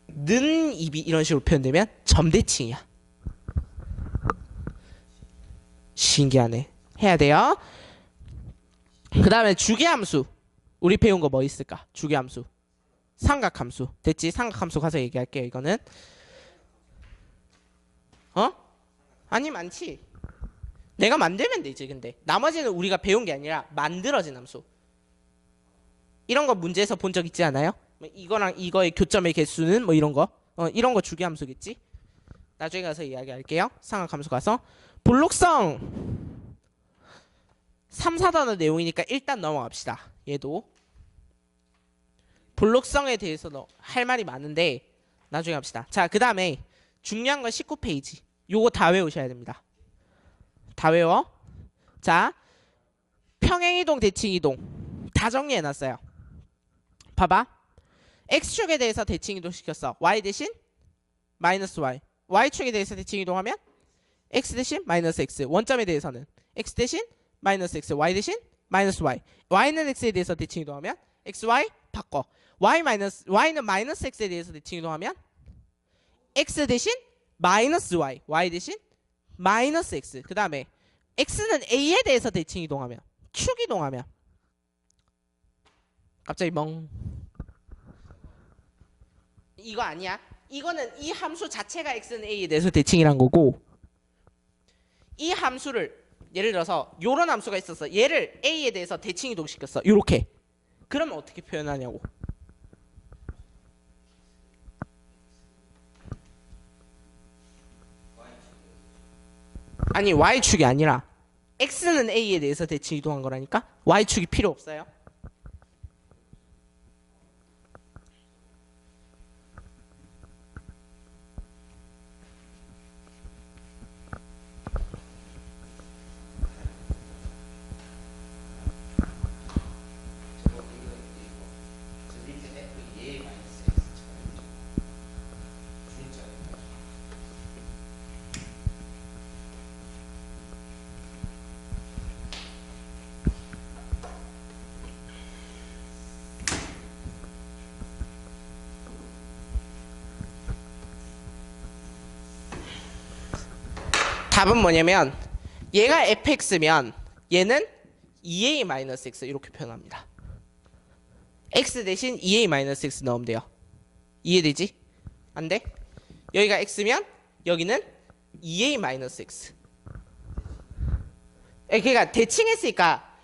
는 2b 이런 식으로 표현되면 점대칭이야. 신기하네. 해야 돼요. 그 다음에 주기함수. 우리 배운 거 뭐 있을까? 주기함수. 삼각함수. 됐지? 삼각함수 가서 얘기할게요. 이거는 아니, 많지. 내가 만들면 되지. 근데 나머지는 우리가 배운 게 아니라 만들어진 함수. 이런 거 문제에서 본 적 있지 않아요? 이거랑 이거의 교점의 개수는 뭐 이런 거. 이런 거 주기함수겠지? 나중에 가서 이야기할게요. 삼각함수 가서. 볼록성 3, 4단원 내용이니까 일단 넘어갑시다. 얘도 볼록성에 대해서 할 말이 많은데 나중에 합시다. 자, 그 다음에 중요한 건 19페이지. 요거 다 외우셔야 됩니다. 다 외워. 자, 평행이동, 대칭이동 다 정리해놨어요. 봐봐. x축에 대해서 대칭이동 시켰어. y 대신 마이너스 y. y축에 대해서 대칭이동하면 x 대신 마이너스 x. 원점에 대해서는 x 대신 마이너스 x, y 대신 마이너스 y. y는 x에 대해서 대칭이동하면 x, y 바꿔. y는 마이너스 x에 대해서 대칭이동하면 x 대신 마이너스 y, y 대신 마이너스 x. 그 다음에 x는 a에 대해서 대칭이동하면 축이동하면 갑자기 멍. 이거 아니야. 이거는 이 함수 자체가 x는 a에 대해서 대칭이란 거고, 이 함수를 예를 들어서 요런 함수가 있었어. 얘를 a에 대해서 대칭이동 시켰어. 요렇게. 그러면 어떻게 표현하냐고. 아니, y축이 아니라 x는 a에 대해서 대칭이동한 거라니까. y축이 필요 없어요. 답은 뭐냐면 얘가 fx면 얘는 2a-x 이렇게 표현합니다. x 대신 2a-x 넣으면 돼요. 이해되지? 안 돼? 여기가 x면 여기는 2a-x. 그러니까 대칭했으니까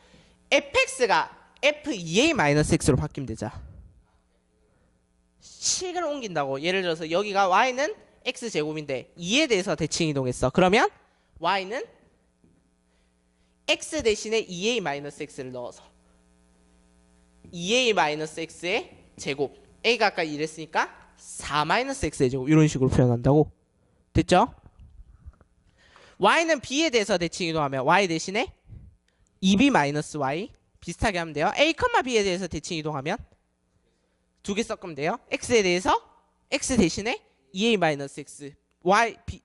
fx가 f2a-x로 바뀌면 되죠. 식을 옮긴다고. 예를 들어서 여기가 y는 x제곱인데 2에 대해서 대칭이동했어. 그러면 y는 x 대신에 2a-x를 넣어서 2a-x의 제곱, a가 아까 이랬으니까 4-x의 제곱, 이런 식으로 표현한다고. 됐죠? y는 b에 대해서 대칭이동하면 y 대신에 2b-y 비슷하게 하면 돼요. a, b에 대해서 대칭이동하면 두 개 섞으면 돼요. x에 대해서 x 대신에 2a-x,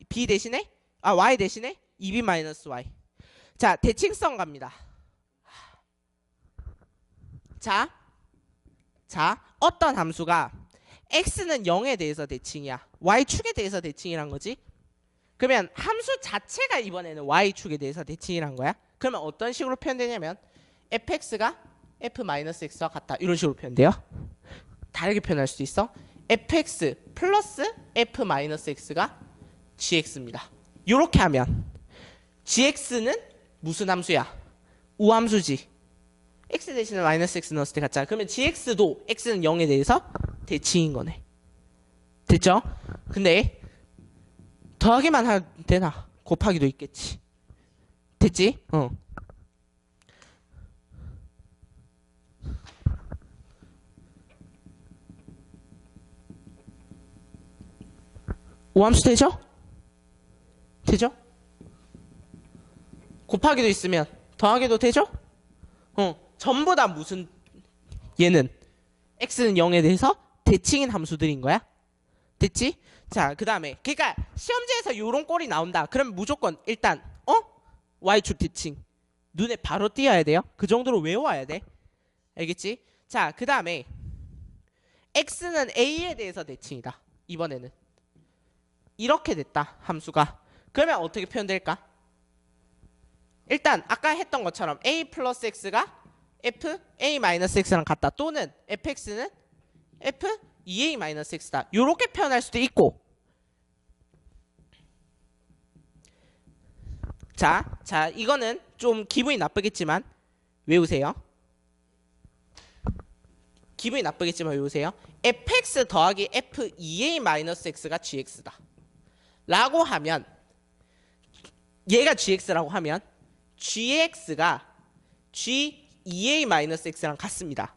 b 대신에 y 대신에 2b-y. 자, 대칭성 갑니다. 자, 어떤 함수가 x는 0에 대해서 대칭이야. y축에 대해서 대칭이란 거지. 그러면 함수 자체가 이번에는 y축에 대해서 대칭을 한 거야. 그러면 어떤 식으로 표현되냐면 fx가 f-x와 같다. 이런 식으로 표현돼요. 다르게 표현할 수도 있어. fx 플러스 f-x가 gx입니다. 이렇게 하면 gx는 무슨 함수야? 우함수지. x 대신에 마이너스 x 넣었을 때 같잖아. 그러면 gx도 x는 0에 대해서 대칭인 거네. 됐죠? 근데 더하기만 하면 되나? 곱하기도 있겠지. 됐지? 오함수 되죠? 되죠? 곱하기도 있으면 더하기도 되죠? 전부 다 무슨 얘는 x는 0에 대해서 대칭인 함수들인 거야. 됐지? 자, 그 다음에 그러니까 시험지에서 요런 꼴이 나온다. 그러면 무조건 일단 y축 대칭 눈에 바로 띄어야 돼요. 그 정도로 외워야 돼. 알겠지? 자, 그 다음에 x는 a에 대해서 대칭이다. 이번에는 이렇게 됐다. 함수가. 그러면 어떻게 표현될까? 일단 아까 했던 것처럼 a 플러스 x가 f a 마이너스 x랑 같다. 또는 fx는 f 2a 마이너스 x다. 이렇게 표현할 수도 있고. 자, 이거는 좀 기분이 나쁘겠지만 외우세요. 기분이 나쁘겠지만 외우세요. fx 더하기 f 2a 마이너스 x가 gx다. 라고 하면 얘가 gx라고 하면 gx가 g 2a 마이너스 x랑 같습니다.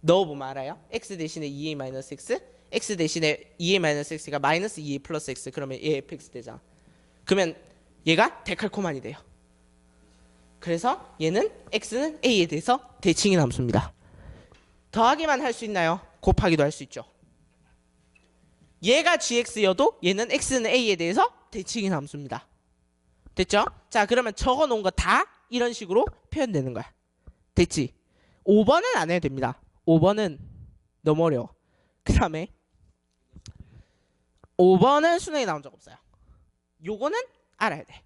넣어보면 알아요. x 대신에 2a 마이너스 x, x 대신에 2a 마이너스 x가 마이너스 2a 플러스 x. 그러면 얘 fx 되잖아. 그러면 얘가 데칼코만이 돼요. 그래서 얘는 x는 a에 대해서 대칭인 함수입니다. 더하기만 할 수 있나요? 곱하기도 할 수 있죠. 얘가 gx여도 얘는 x는 a에 대해서 대칭인 함수입니다. 됐죠? 자, 그러면 적어놓은 거 다 이런 식으로 표현되는 거야. 됐지? 5번은 안 해도 됩니다. 5번은 너무 어려워. 그 다음에 5번은 수능에 나온 적 없어요. 요거는 알아야 돼.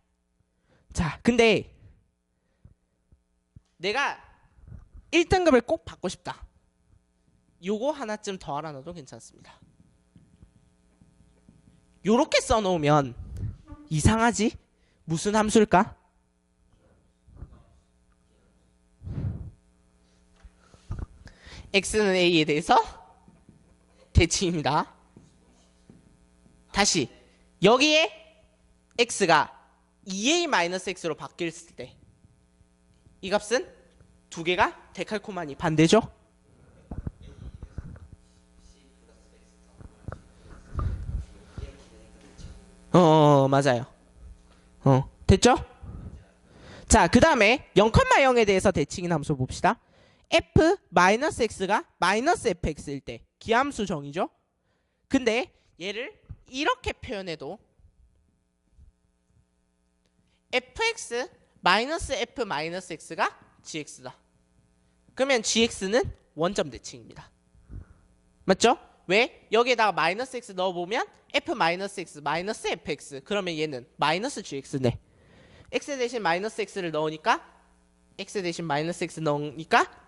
자, 근데 내가 1등급을 꼭 받고 싶다. 요거 하나쯤 더 알아놔도 괜찮습니다. 요렇게 써놓으면 이상하지? 무슨 함수일까? x는 a에 대해서 대칭입니다. 다시 여기에 x가 2a-x로 바뀔 때 이 값은 두 개가 데칼코만이 반대죠? 맞아요. 됐죠? 자, 그 다음에 0,0에 대해서 대칭인 함수 봅시다. f-x가 마이너스 fx일 때 기함수 정의죠? 근데 얘를 이렇게 표현해도 fx 마이너스 f 마이너스 x가 gx다. 그러면 gx는 원점 대칭입니다. 맞죠? 왜? 여기에다가 마이너스 x 넣어보면 f 마이너스 x 마이너스 fx. 그러면 얘는 마이너스 gx네. x 대신 마이너스 x를 넣으니까 x 대신 마이너스 x 넣으니까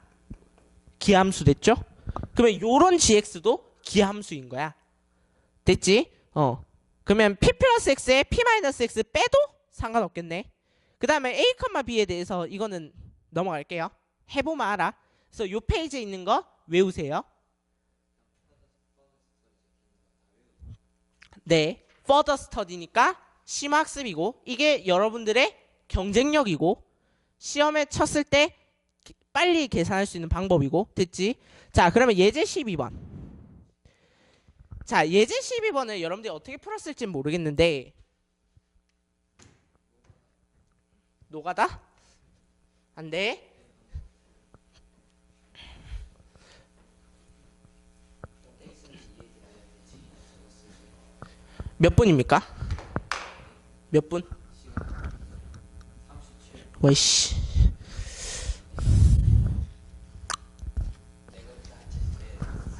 기함수 됐죠? 그러면 요런 gx도 기함수인 거야. 됐지? 그러면 p 플러스 x에 p 마이너스 x 빼도 상관없겠네. 그 다음에 a, b에 대해서 이거는 넘어갈게요. 해보면 알아. 그래서 요 페이지에 있는 거 외우세요. 네, further study니까 심학습이고 이게 여러분들의 경쟁력이고 시험에 쳤을 때 빨리 계산할 수 있는 방법이고. 됐지? 자, 그러면 예제 12번. 자, 예제 12번을 여러분들이 어떻게 풀었을지 모르겠는데 노가다? 안 돼. 몇 분입니까? 몇 분? 와이씨.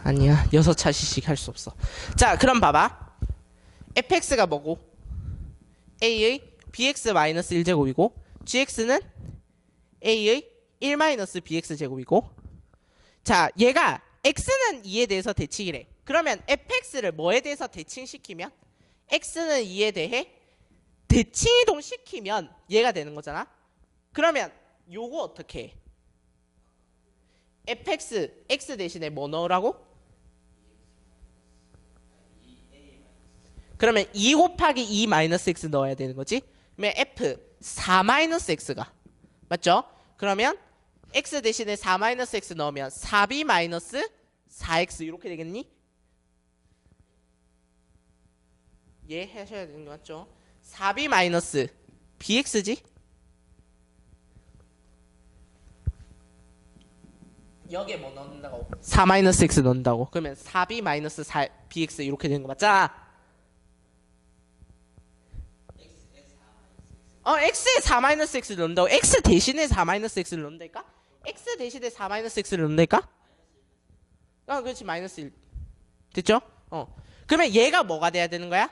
아니야. 6차시씩 할 수 없어. 자, 그럼 봐봐. fx가 뭐고 a의 bx-1제곱이고 gx는 a의 1-bx 제곱이고 자 얘가 x는 2에 대해서 대칭이래. 그러면 fx를 뭐에 대해서 대칭시키면 x는 2에 대해 대칭이동 시키면 얘가 되는 거잖아. 그러면 요거 어떻게 해? fx x 대신에 뭐 넣으라고? 그러면 2 곱하기 2 마이너스 x 넣어야 되는 거지. 그러면 f 4 마이너스 x가 맞죠? 그러면 x 대신에 4 마이너스 x 넣으면 4b 마이너스 4x 이렇게 되겠니? 예 하셔야 되는 거 맞죠? 4b 마이너스 bx지? 여기에 뭐 넣는다고? 4 마이너스 x 넣는다고. 그러면 4b 마이너스 4bx 이렇게 되는 거 맞잖아. x에 4 마이너스 x를 넣는다고. x 대신에 4 마이너스 x를 넣는다니까? x 대신에 4 마이너스 x를 넣는다니까? 그렇지 마이너스 1 됐죠? 그러면 얘가 뭐가 돼야 되는 거야?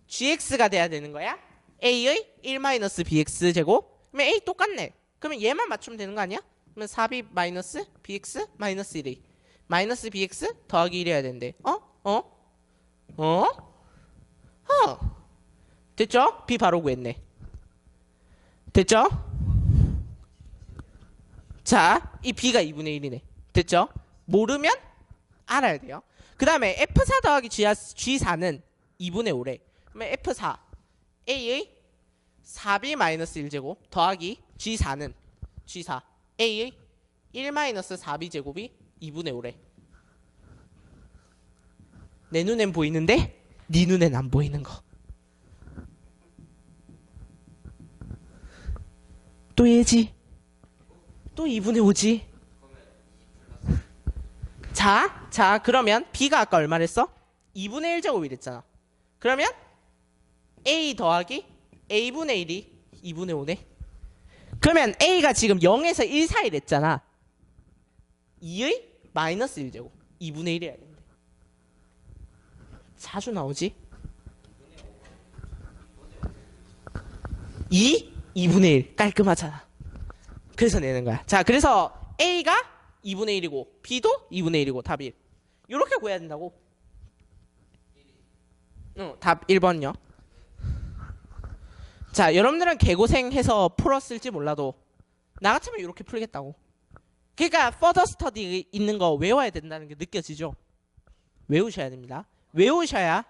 gx가 돼야 되는 거야? a의 1-bx 제곱. 그러면 a 똑같네. 그러면 얘만 맞추면 되는 거 아니야? 그러면 4b 마이너스 bx 마이너스 1이 마이너스 bx 더하기 1 해야 되는데 됐죠? b 바로 구했네. 됐죠? 자, 이 b가 2분의 1이네. 됐죠? 모르면 알아야 돼요. 그 다음에 f4 더하기 g4는 2분의 5래. 그러면 f4 a의 4b-1제곱 더하기 g4는 g4 a의 1-4b제곱이 2분의 5래. 내 눈엔 보이는데 네 눈엔 안 보이는 거. 또 얘지. 또 2분의 5지. 자 그러면 b가 아까 얼마랬어? 2분의 1제곱이랬잖아. 그러면 a 더하기 a분의 1이 2분의 5네. 그러면 a가 지금 0에서 1 사이랬잖아. 2의 마이너스 1제곱 2분의 1 해야 되는데 자주 나오지? 2분의 1 깔끔하잖아. 그래서 내는 거야. 자 그래서 a가 2분의 1이고 b도 2분의 1이고 답 1. 이렇게 구해야 된다고. 답 1번요. 자 여러분들은 개고생해서 풀었을지 몰라도 나 같으면 이렇게 풀겠다고. 그러니까 further study 있는 거 외워야 된다는 게 느껴지죠. 외우셔야 됩니다. 외우셔야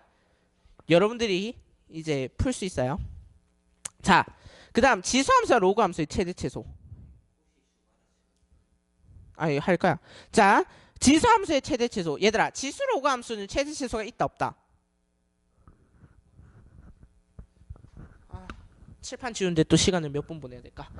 여러분들이 이제 풀 수 있어요. 자 그 다음 지수함수와 로그함수의 최대 최소. 아니 할 거야. 자 지수함수의 최대 최소. 얘들아 지수 로그함수는 최대 최소가 있다 없다? 칠판 지우는데 또 시간을 몇 분 보내야 될까?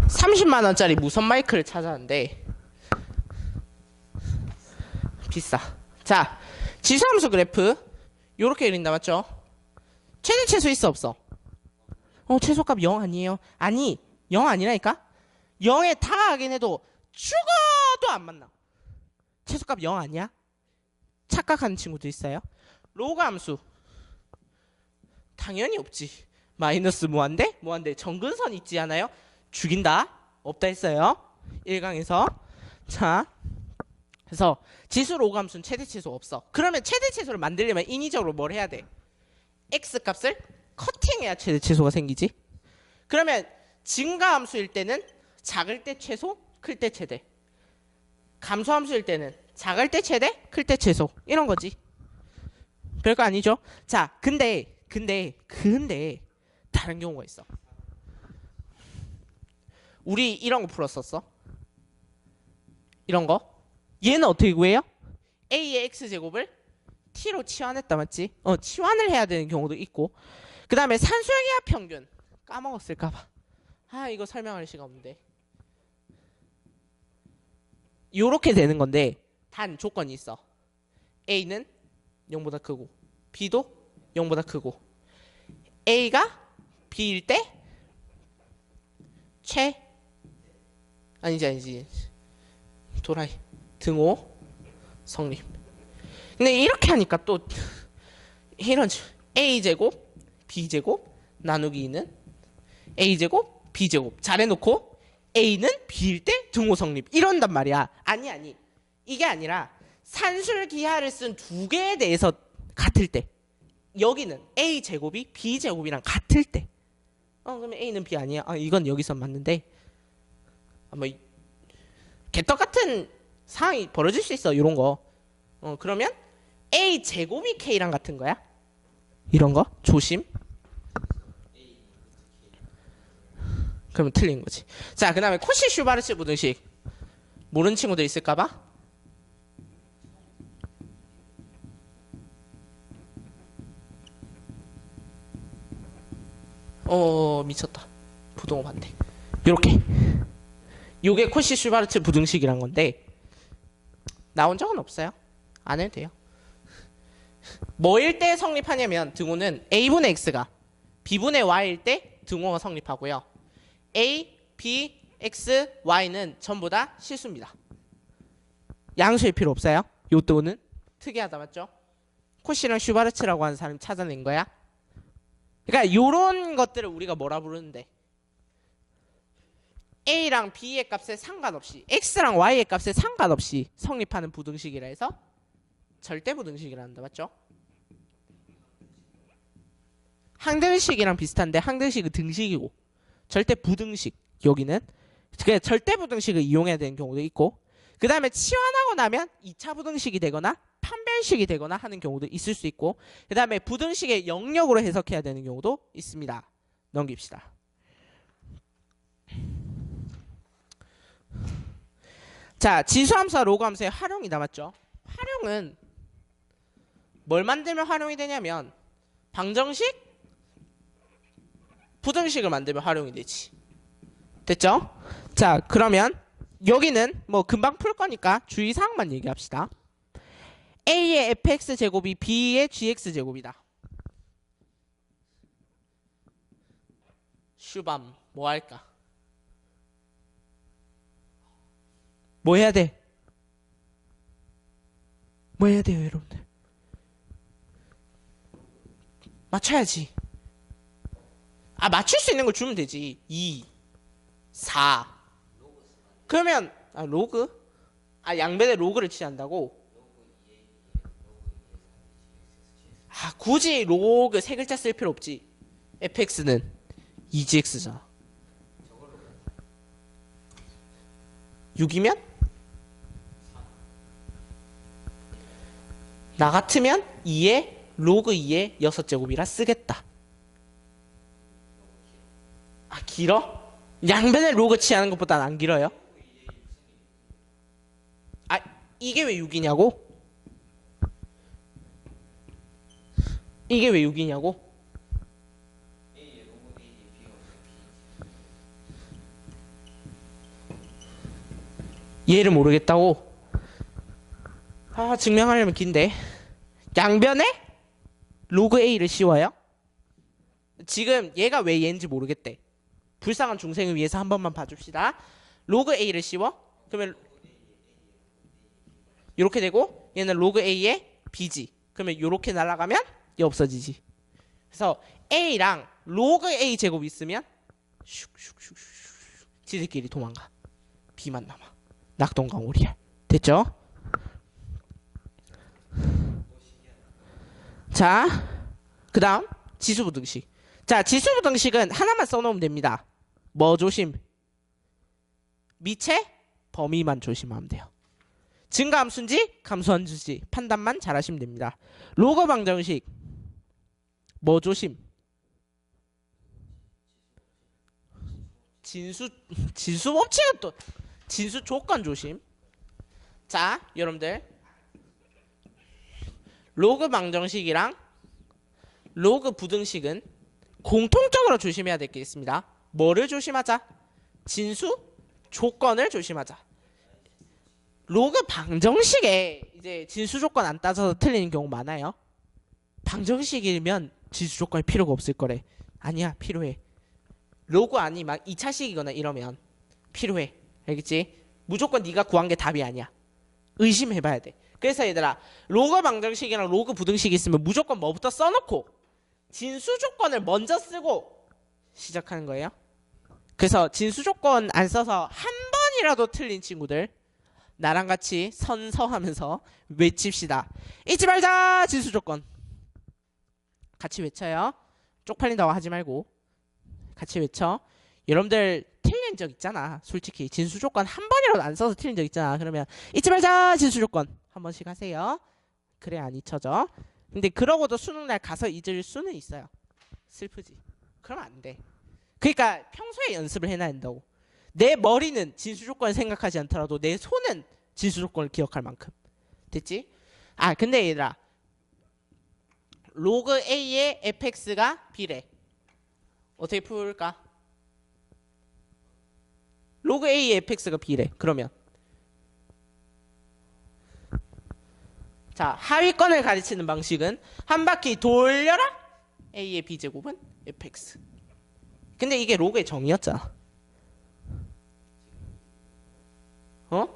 $30만원짜리 무선 마이크를 찾았는데 비싸. 자 지수함수 그래프 요렇게 그린다 맞죠? 최대 최소 있어 없어? 최소값 0 아니에요? 아니 0 아니라니까? 0에 다가가긴 해도 죽어도 안 만나. 최소값 0 아니야? 착각하는 친구도 있어요. 로그 함수 당연히 없지. 마이너스 무한대? 무한대 정근선 있지 않아요? 죽인다? 없다 했어요. 1강에서. 자 그래서 지수 로그 함수는 최대 최소 없어. 그러면 최대 최소를 만들려면 인위적으로 뭘 해야 돼? x 값을 커팅해야 최대 최소가 생기지. 그러면 증가 함수일 때는 작을 때 최소, 클 때 최대. 감소 함수일 때는 작을 때 최대, 클 때 최소. 이런 거지. 별거 아니죠? 자 근데 다른 경우가 있어. 우리 이런 거 풀었었어? 이런 거. 얘는 어떻게 구해요? A의 X제곱을 T로 치환했다 맞지? 치환을 해야 되는 경우도 있고. 그 다음에 산술기하 평균. 까먹었을까봐. 이거 설명할 시간 없는데. 요렇게 되는 건데 단 조건이 있어. A는 0보다 크고 B도 0보다 크고 A가 B일 때 아니지 도라이 등호 성립. 근데 이렇게 하니까 또 이런 A제곱 B제곱 나누기 2는 A제곱 B제곱 잘해놓고 A는 B일 때 등호 성립 이런단 말이야. 아니 이게 아니라 산술기하를 쓴 두 개에 대해서 같을 때 여기는 A제곱이 B제곱이랑 같을 때 그러면 A는 B 아니야? 이건 여기서 맞는데 뭐 개떡 같은 상황이 벌어질 수 있어. 이런 거. 그러면 A제곱이 K랑 같은 거야. 이런 거 조심. 그러면 틀린 거지. 자, 그 다음에 코시 슈바르츠 부등식 모르는 친구들 있을까봐? 미쳤다. 부동호 반대. 요렇게. 요게 코시 슈바르츠 부등식이란 건데 나온 적은 없어요. 안 해도 돼요. 뭐일 때 성립하냐면 등호는 A분의 X가 B분의 Y일 때 등호가 성립하고요. A, B, X, Y는 전부 다 실수입니다. 양수일 필요 없어요. 요 등호는 특이하다 맞죠? 코시랑 슈바르츠라고 하는 사람이 찾아낸 거야. 그러니까 요런 것들을 우리가 뭐라 부르는데 A랑 B의 값에 상관없이 X랑 Y의 값에 상관없이 성립하는 부등식이라 해서 절대 부등식이라 한다 맞죠? 항등식이랑 비슷한데 항등식은 등식이고 절대 부등식 여기는 그러니까 절대 부등식을 이용해야 되는 경우도 있고 그 다음에 치환하고 나면 2차 부등식이 되거나 판별식이 되거나 하는 경우도 있을 수 있고 그 다음에 부등식의 영역으로 해석해야 되는 경우도 있습니다. 넘깁시다. 자, 지수함수와 로그함수의 활용이다 맞죠? 활용은 뭘 만들면 활용이 되냐면 방정식, 부등식을 만들면 활용이 되지. 됐죠? 자, 그러면 여기는 뭐 금방 풀 거니까 주의사항만 얘기합시다. A의 fx제곱이 B의 gx제곱이다. 슈밤 뭐 할까? 뭐 해야 돼? 뭐 해야 돼요 여러분들? 맞춰야지. 맞출 수 있는 걸 주면 되지. 2, 4 그러면 로그? 양변에 로그를 취한다고? 굳이 로그 세 글자 쓸 필요 없지. fx는 2gx잖아. 6이면? 나 같으면 2에 로그 2에 6제곱이라 쓰겠다. 길어? 양변에 로그 취하는 것보단 안 길어요? 이게 왜 6이냐고? 이게 왜 6이냐고? 얘를 모르겠다고? 증명하려면 긴데. 양변에 로그 A를 씌워요? 지금 얘가 왜 얘인지 모르겠대. 불쌍한 중생을 위해서 한 번만 봐줍시다. 로그 A를 씌워? 그러면 이렇게 되고 얘는 로그 A의 B지. 그러면 이렇게 날아가면 얘 없어지지. 그래서 A랑 로그 A 제곱 있으면 슉슉슉슉 지들끼리 도망가. B만 남아. 낙동강 오리알. 됐죠? 자, 그 다음 지수부등식. 자, 지수부등식은 하나만 써놓으면 됩니다. 뭐 조심? 미체 범위만 조심하면 돼요. 증가함수인지 감소함수인지 판단만 잘하시면 됩니다. 로그 방정식 뭐 조심? 진수 법칙은 또 진수 조건 조심. 자, 여러분들 로그 방정식이랑 로그 부등식은 공통적으로 조심해야 될 게 있습니다. 뭐를 조심하자? 진수 조건을 조심하자. 로그 방정식에 이제 진수 조건 안 따져서 틀리는 경우 많아요. 방정식이면 진수 조건이 필요가 없을 거래. 아니야, 필요해. 로그 아니 막 2차식이거나 이러면 필요해. 알겠지? 무조건 네가 구한 게 답이 아니야. 의심해봐야 돼. 그래서 얘들아, 로그 방정식이랑 로그 부등식이 있으면 무조건 뭐부터 써놓고 진수 조건을 먼저 쓰고 시작하는 거예요. 그래서 진수 조건 안 써서 한 번이라도 틀린 친구들 나랑 같이 선서하면서 외칩시다. 잊지 말자. 진수 조건 같이 외쳐요. 쪽팔린다고 하지 말고 같이 외쳐. 여러분들 틀린 적 있잖아. 솔직히 진수 조건 한 번이라도 안 써서 틀린 적 있잖아. 그러면 잊지 말자. 진수 조건 한 번씩 하세요. 그래 안 잊혀져. 근데 그러고도 수능날 가서 잊을 수는 있어요. 슬프지. 그러면 안 돼. 그러니까 평소에 연습을 해놔야 된다고. 내 머리는 진수 조건을 생각하지 않더라도 내 손은 진수 조건을 기억할 만큼. 됐지? 아 근데 얘들아, 로그 A의 fx가 b래. 어떻게 풀까? 로그 A의 fx가 b래. 그러면 자, 하위권을 가르치는 방식은 한 바퀴 돌려라 A의 b제곱은 fx. 근데 이게 로그의 정의였잖아. 어?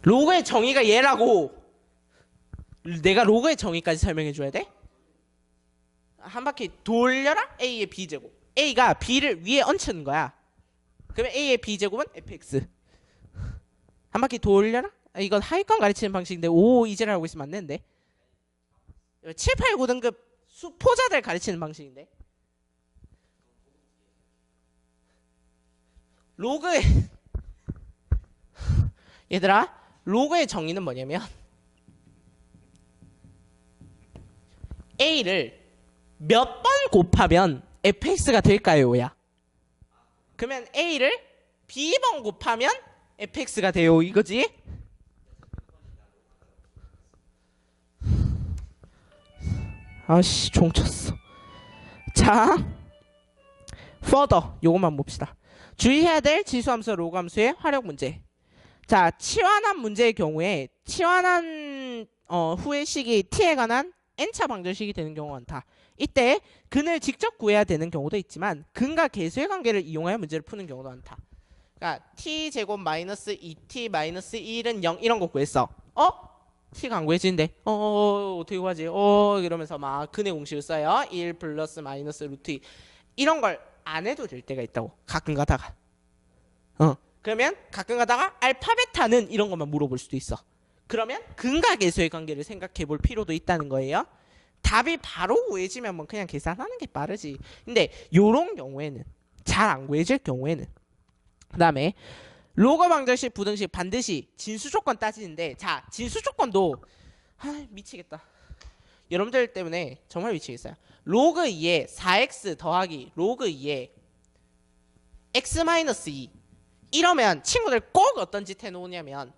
로그의 정의가 얘라고. 내가 로그의 정의까지 설명해 줘야 돼? 한 바퀴 돌려라 A의 b제곱. A가 b를 위에 얹히는 거야. 그러면 A의 b제곱은 fx. 한 바퀴 돌려라? 이건 하위권 가르치는 방식인데 오 이제를 하고 있으면 안 되는데. 7, 8, 9등급 수포자들 가르치는 방식인데. 로그의 얘들아, 로그의 정의는 뭐냐면 A를 몇 번 곱하면 fx가 될까요? 야. 그러면 A를 b번 곱하면 fx가 돼요. 이거지? 아씨 종쳤어. 자, further 요것만 봅시다. 주의해야 될 지수함수 로그함수의 활용 문제. 자, 치환한 문제의 경우에 치환한 후의 시기 t에 관한 n차 방정식이 되는 경우가 많다. 이때 근을 직접 구해야 되는 경우도 있지만 근과 계수의 관계를 이용하여 문제를 푸는 경우도 많다. 그러니까 t제곱 마이너스 2t 마이너스 1은 0 이런 거 구했어. t가 안 구해지는데 어떻게 구하지? 이러면서 막 근의 공식을 써요. 1 플러스 마이너스 루트 2 이런 걸 안 해도 될 때가 있다고. 가끔 가다가 그러면 가끔 가다가 알파 베타는 이런 것만 물어볼 수도 있어. 그러면 근과 계수의 관계를 생각해 볼 필요도 있다는 거예요. 답이 바로 구해지면 뭐 그냥 계산하는 게 빠르지. 근데 요런 경우에는 잘 안 구해질 경우에는 그 다음에 로그 방정식 부등식 반드시 진수 조건 따지는데, 자 진수 조건도 미치겠다. 여러분들 때문에 정말 미치겠어요. 로그 2에 4x 더하기 로그 2에 x 마이너스 2 이러면 친구들 꼭 어떤 짓 해놓으냐면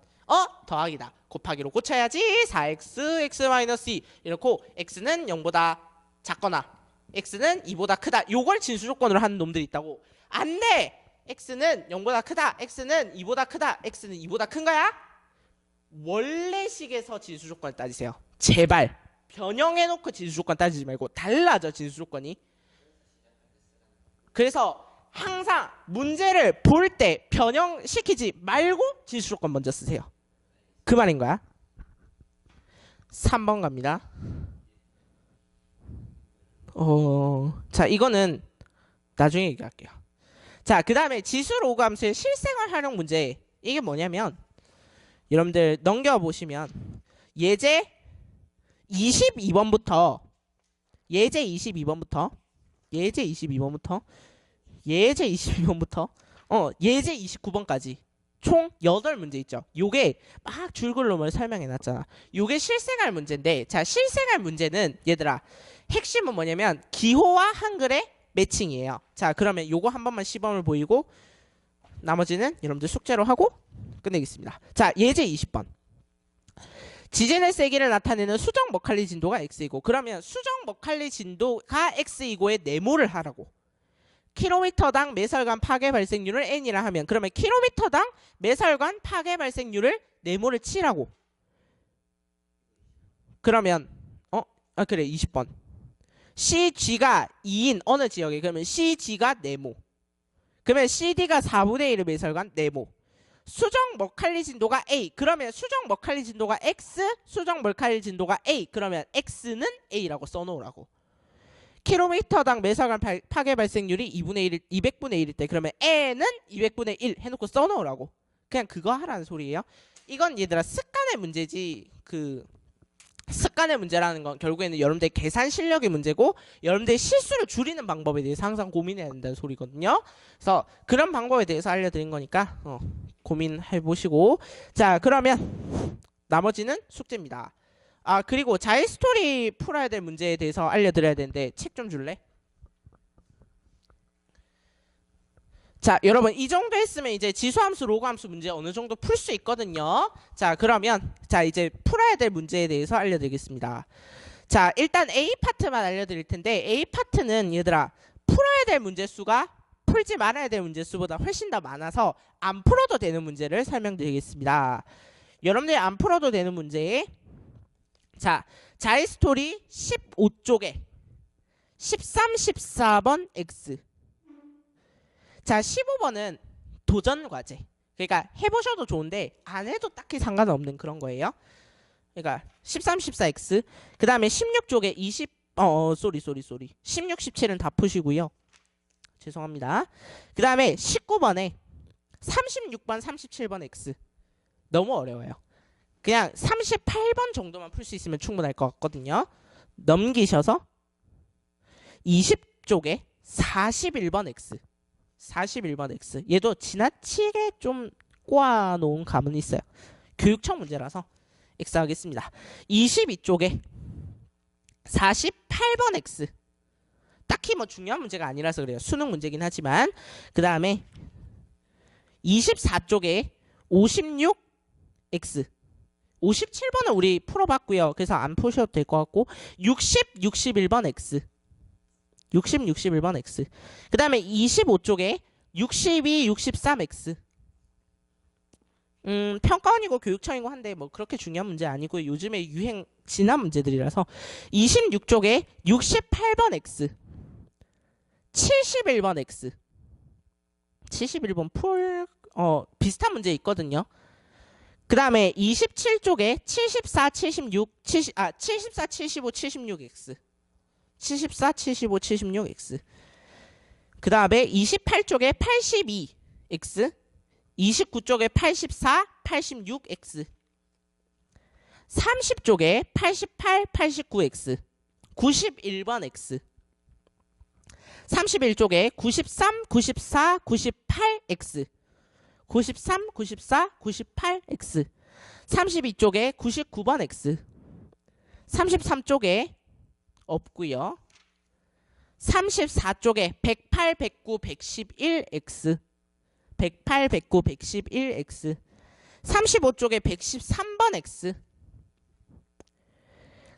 더하기다 곱하기로 고쳐야지. 4x x 마이너스 2 이렇고 x는 0보다 작거나 x는 2보다 크다. 요걸 진수 조건으로 하는 놈들이 있다고. 안 돼. x는 0보다 크다. x는 2보다 크다. x는 2보다 큰 거야. 원래 식에서 진수 조건을 따지세요. 제발. 변형해놓고 진수 조건 따지지 말고 달라져 진수 조건이. 그래서 항상 문제를 볼 때 변형시키지 말고 진수 조건 먼저 쓰세요. 그 말인 거야. 3번 갑니다. 자 이거는 나중에 얘기할게요. 자 그 다음에 지수 로그 함수의 실생활 활용 문제. 이게 뭐냐면 여러분들 넘겨보시면 예제 22번부터 예제 22번부터 예제 29번까지 총 8문제 있죠. 요게 막 줄글로 설명해 놨잖아. 요게 실생활 문제인데, 자 실생활 문제는 얘들아 핵심은 뭐냐면 기호와 한글의 매칭이에요. 자 그러면 요거 한 번만 시범을 보이고 나머지는 여러분들 숙제로 하고 끝내겠습니다. 자, 예제 20번. 지진의 세기를 나타내는 수정 머칼리 진도가 x이고, 그러면 수정 머칼리 진도가 x이고의 네모를 하라고. 킬로미터당 매설간 파괴 발생률을 n이라 하면, 그러면 킬로미터당 매설간 파괴 발생률을 네모를 치라고. 그러면 그래 20번. CG가 2인 어느 지역에, 그러면 CG가 네모. 그러면 CD가 4분의 1의 매설간 네모. 수정 머칼리 진도가 A. 그러면 수정 머칼리 진도가 X, 수정 머칼리 진도가 A. 그러면 X는 A라고 써놓으라고. 킬로미터당 매설간 파괴 발생률이 200분의 1일 때, 그러면 N은 200분의 1 해놓고 써놓으라고. 그냥 그거 하라는 소리예요. 이건 얘들아 습관의 문제지, 습관의 문제라는 건 결국에는 여러분들의 계산 실력의 문제고, 여러분들의 실수를 줄이는 방법에 대해서 항상 고민해야 된다는 소리거든요. 그래서 그런 방법에 대해서 알려드린 거니까 고민해 보시고. 자, 그러면 나머지는 숙제입니다. 그리고 자의 스토리 풀어야 될 문제에 대해서 알려드려야 되는데, 책 좀 줄래? 자, 여러분 이 정도 했으면 이제 지수함수, 로그함수 문제 어느 정도 풀 수 있거든요. 자, 그러면 이제 풀어야 될 문제에 대해서 알려드리겠습니다. 자, 일단 A 파트만 알려드릴 텐데, A 파트는 얘들아 풀어야 될 문제 수가 풀지 말아야 될 문제 수보다 훨씬 더 많아서 안 풀어도 되는 문제를 설명드리겠습니다. 여러분들이 안 풀어도 되는 문제에, 자, 자의 스토리 15쪽에 13, 14번 X. 자, 15번은 도전 과제. 그러니까 해보셔도 좋은데 안 해도 딱히 상관없는 그런 거예요. 그러니까 13, 14X. 그 다음에 16쪽에 16, 17은 다 푸시고요. 죄송합니다. 그 다음에 19번에 36번, 37번 X. 너무 어려워요. 그냥 38번 정도만 풀 수 있으면 충분할 것 같거든요. 넘기셔서 20쪽에 41번 X. 41번 X. 얘도 지나치게 좀 꼬아놓은 감은 있어요. 교육청 문제라서 X 하겠습니다. 22쪽에 48번 X. 딱히 뭐 중요한 문제가 아니라서 그래요. 수능 문제긴 하지만. 그 다음에 24쪽에 56X. 57번은 우리 풀어봤고요. 그래서 안 푸셔도 될 것 같고, 61번 X. 61번 X. 그 다음에 25쪽에 62, 63X. 평가원이고 교육청이고 한데 뭐 그렇게 중요한 문제 아니고 요즘에 유행 지난 문제들이라서 26쪽에 68번 X. 71번 X. 71번 비슷한 문제 있거든요. 그 다음에 27쪽에 74, 76, 74, 75, 76X. 74, 75, 76X. 그 다음에 28쪽에 82X. 29쪽에 84, 86X. 30쪽에 88, 89X. 91번 X. 31쪽에 93, 94, 98X. 93, 94, 98X. 32쪽에 99번 X. 33쪽에 없고요. 34쪽에 108, 109, 111X. 108, 109, 111X. 35쪽에 113번 X.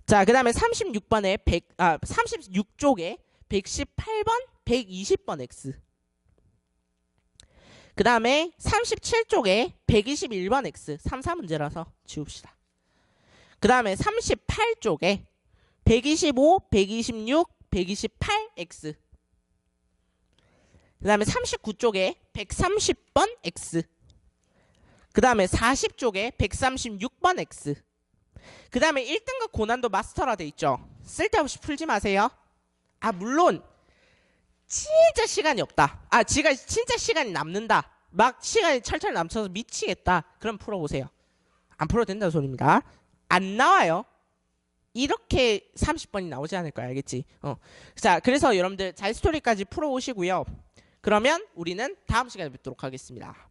자, 그 다음에 36번에 36쪽에 118번, 120번 X. 그 다음에 37쪽에 121번 X. 3, 4문제라서 지웁시다. 그 다음에 38쪽에 125, 126, 128X. 그 다음에 39쪽에 130번 X. 그 다음에 40쪽에 136번 X. 그 다음에 1등급 고난도 마스터라 돼 있죠. 쓸데없이 풀지 마세요. 물론 진짜 시간이 없다. 지가 진짜 시간이 남는다. 막 시간이 철철 남쳐서 미치겠다. 그럼 풀어보세요. 안 풀어도 된다는 소리입니다. 안 나와요. 이렇게 30번이 나오지 않을 거야. 알겠지? 자, 그래서 여러분들 잘 스토리까지 풀어오시고요. 그러면 우리는 다음 시간에 뵙도록 하겠습니다.